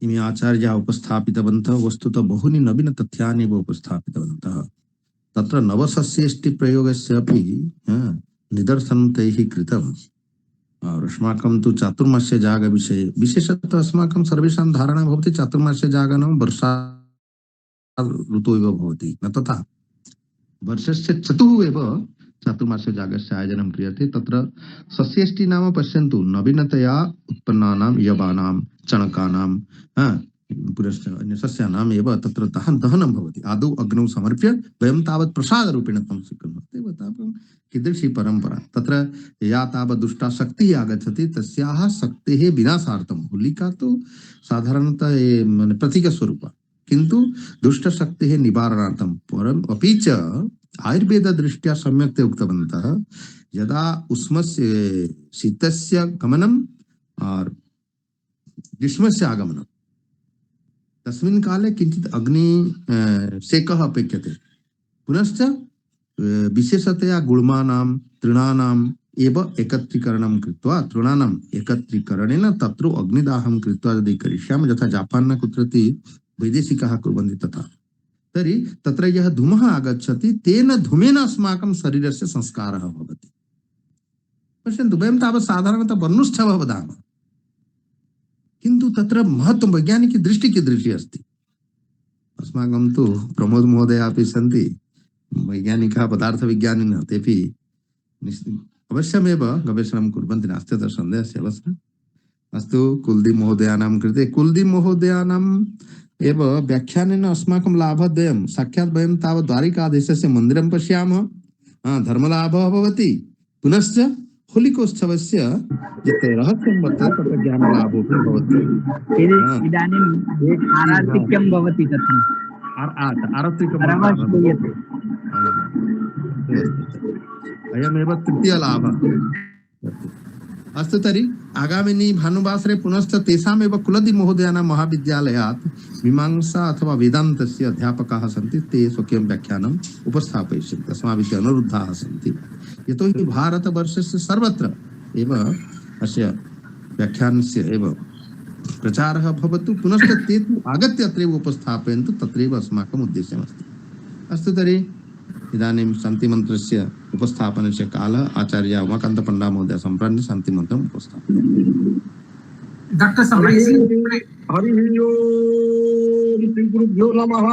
इमे आचार्याः उपस्थापितवन्तः। वस्तुतः बहूनि नवीन तथ्यानि एव उपस्थापितवन्तः। तत्र नवसस्येष्टि प्रयोगस्य अपि निदर्शनं तैः कृतम्। और अस्माकं तु चातुर्मास्य जाग विषये विशेषतः अस्माकं सर्वेषां धारणा भवति चातुर्मास्य जागनं वर्षा ऋतु एव भवति, न तथा। वर्षस्य चतुः एव चातुर्मास्य जागस्य आयोजनं क्रियते। तत्र सस्येष्टि नाम पश्यन्तु, नवीनतया उत्पन्नानां यवानां चणकानां पुनश्च अन्य सस्यानाम् एव तत्र दहनं भवति। आदौ अग्नौ समर्प्य वयं तावत् प्रसादरूपेण तं स्वीकुर्मः। कीदृशी परंपरा, तत्र या तावत् दुष्टा शक्तिः आगच्छति तस्याः शक्तेः विनाशार्थं, होलिका तु साधारणतः प्रतीकस्वरूपा, किन्तु दुष्टशक्तेः निवारणार्थं परम् अपि च आयुर्वेद दृष्ट्या सम्यक् ते उक्तवन्तः, यदा उष्मस्य शीतस्य गमनम् और ग्रीष्मस्य आगमनं, तस्मिन् काले किञ्चित् अग्नि सेकः अपेक्षते। पुनश्च विशेषतया गुळ्मानां तृणानाम् एव एकत्रीकरणं कृत्वा, तृणानाम् एकत्रीकरणेन तत्र अग्निदाहं कृत्वा यदि करिष्यामः, यथा जापान् कुत्रति वैदेशिकाः कुर्वन्ति तथा, तर्हि तत्र यः धूमः आगच्छति तेन धूमेन अस्माकं शरीरस्य संस्कारः भवति। पश्यन्तु, वयं तावत् साधारणतः वर्णुष्ठवः वदामः, किन्तु तत्र महत्त्वं वैज्ञानिकी दृष्टिः कीदृशी अस्ति। अस्माकं तु प्रमोद महोदय अपि सन्ति, वैज्ञानिकाः पदार्थविज्ञानिनः, तेपि अवश्यमेव गवेषणं कुर्वन्ति, नास्ति तत्र सन्देहस्य अवसरः। अस्तु, कुलदीप महोदयानां कृते, कुलदीप महोदयानाम् एव व्याख्यानेन अस्माकं लाभद्वयं। साक्षात् वयं तावत् द्वारिकाधीशस्य मन्दिरं पश्यामः, धर्मलाभः भवति, पुनश्च होलिकोत्सवस्य यत् रहस्यं वर्तते तत्र ज्ञानलाभोऽपि भवति। इदानीम् आरात्रिक्यं भवति, तत्र आरत्रिकं श्रूयते। अयमेव तृतीयलाभः। अस्तु, तर्हि आगामिनि भानुवासरे पुनश्च तेषामेव कुलदीप महोदयानां महाविद्यालयात् मीमांसा अथवा वेदान्तस्य अध्यापकाः सन्ति, ते स्वकीयं व्याख्यानम् उपस्थापयिष्यन्ति। अस्माभिः अनुरुद्धाः सन्ति, यतोहि भारतवर्षस्य सर्वत्र एव अस्य व्याख्यानस्य एव प्रचारः भवतु, पुनश्च ते तु आगत्य अत्रैव उपस्थापयन्तु, तत्रैव अस्माकम् उद्देश्यमस्ति। अस्तु, तर्हि इदानीं शान्तिमन्त्रस्य उपस्थापनस्य कालः। आचार्य उमाकान्त पंडा महोदय सम्प्रान्त्य शान्तिमन्त्रम् उपस्थापयति। डॉक्टर हरि ओम, श्री गुरुभ्यो नमः।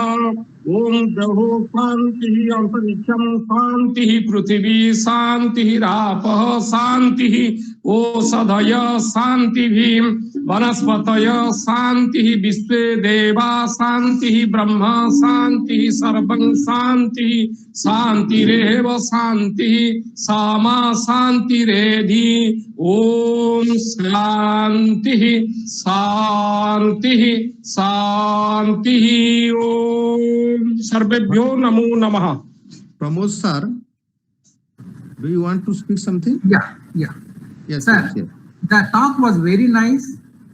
ओम ग्रहो शांति, अंतरिक्षम शांति, पृथ्वी शांति, रापः शांति, ओषधय शांति, वनस्पतय शांति, विश्वे देवा शांति, ब्रह्म शांति, सर्वं शांति, शांतिरेव शांति, सामा शांतिरेधि। ओम शांति शांति शांति। ओम सर्वेभ्यो नमो नमः। Pramod sir, do you want to speak something? Yeah. Yes, Sir, yes. the talk was very nice,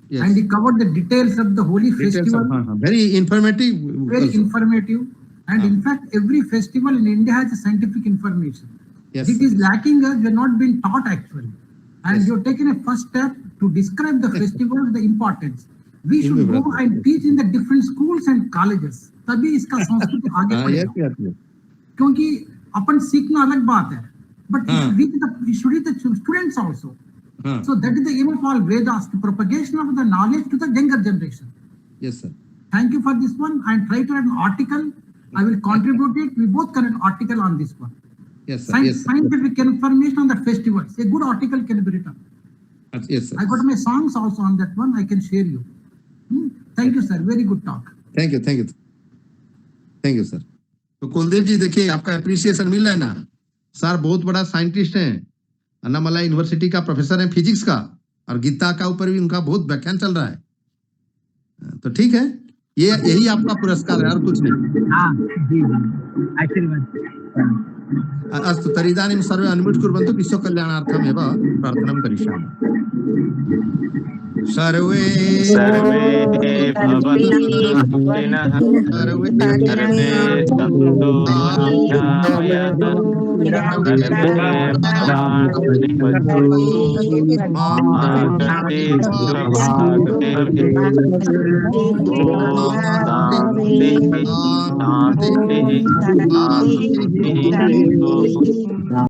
Yes. and he covered the details of the holy Details festival, of, very informative. very also. informative. And in fact, every festival in India has a scientific information. Yes. It is lacking us, we are not being taught actually. And Yes. you have taken a first step to describe the festival, the importance. We should go brother. and teach in the different schools and colleges. तभी इसका संस्कृति आगे Yes, बढ़ेगा। yes, yes. क्योंकि अपन सीखना अलग बात है, but हाँ. we should reach the students also. हाँ. So that is the aim of all Vedas, the propagation of the knowledge to the younger generation. Yes, sir. Thank you for this one. I try to write an article. I will contribute it. We both can write an article on this one. Yes, sir. Yes, sir. Scientific information on the festivals. A good article can be written. Yes, sir. I got my songs also on that one. I can share you. Thank you, sir. Very good talk. Thank you, thank you. Thank you, sir. तो कुलदीप जी देखिए आपका appreciation मिल रहा है ना। Sir बहुत बड़ा scientist हैं, Annamalai university का प्रोफेसर है फिजिक्स का, और गीता का ऊपर भी उनका बहुत व्याख्यान चल रहा है। तो ठीक है, ये यही आपका पुरस्कार है और कुछ नहीं। हाँ जी आशीर्वाद। अस्तु तर्हि इदानीं सर्वे अनम्यूट् कुर्वन्तु, विश्वकल्याणार्थमेव प्रार्थनां करिष्यामि। सर्वे भवन्तु सुखिनः, सर्वे सन्तु निरामयाः, सर्वे भद्राणि पश्यन्तु मा कश्चित् दुःखभाग् भवेत्। ओम शान्तिः शान्तिः शान्तिः।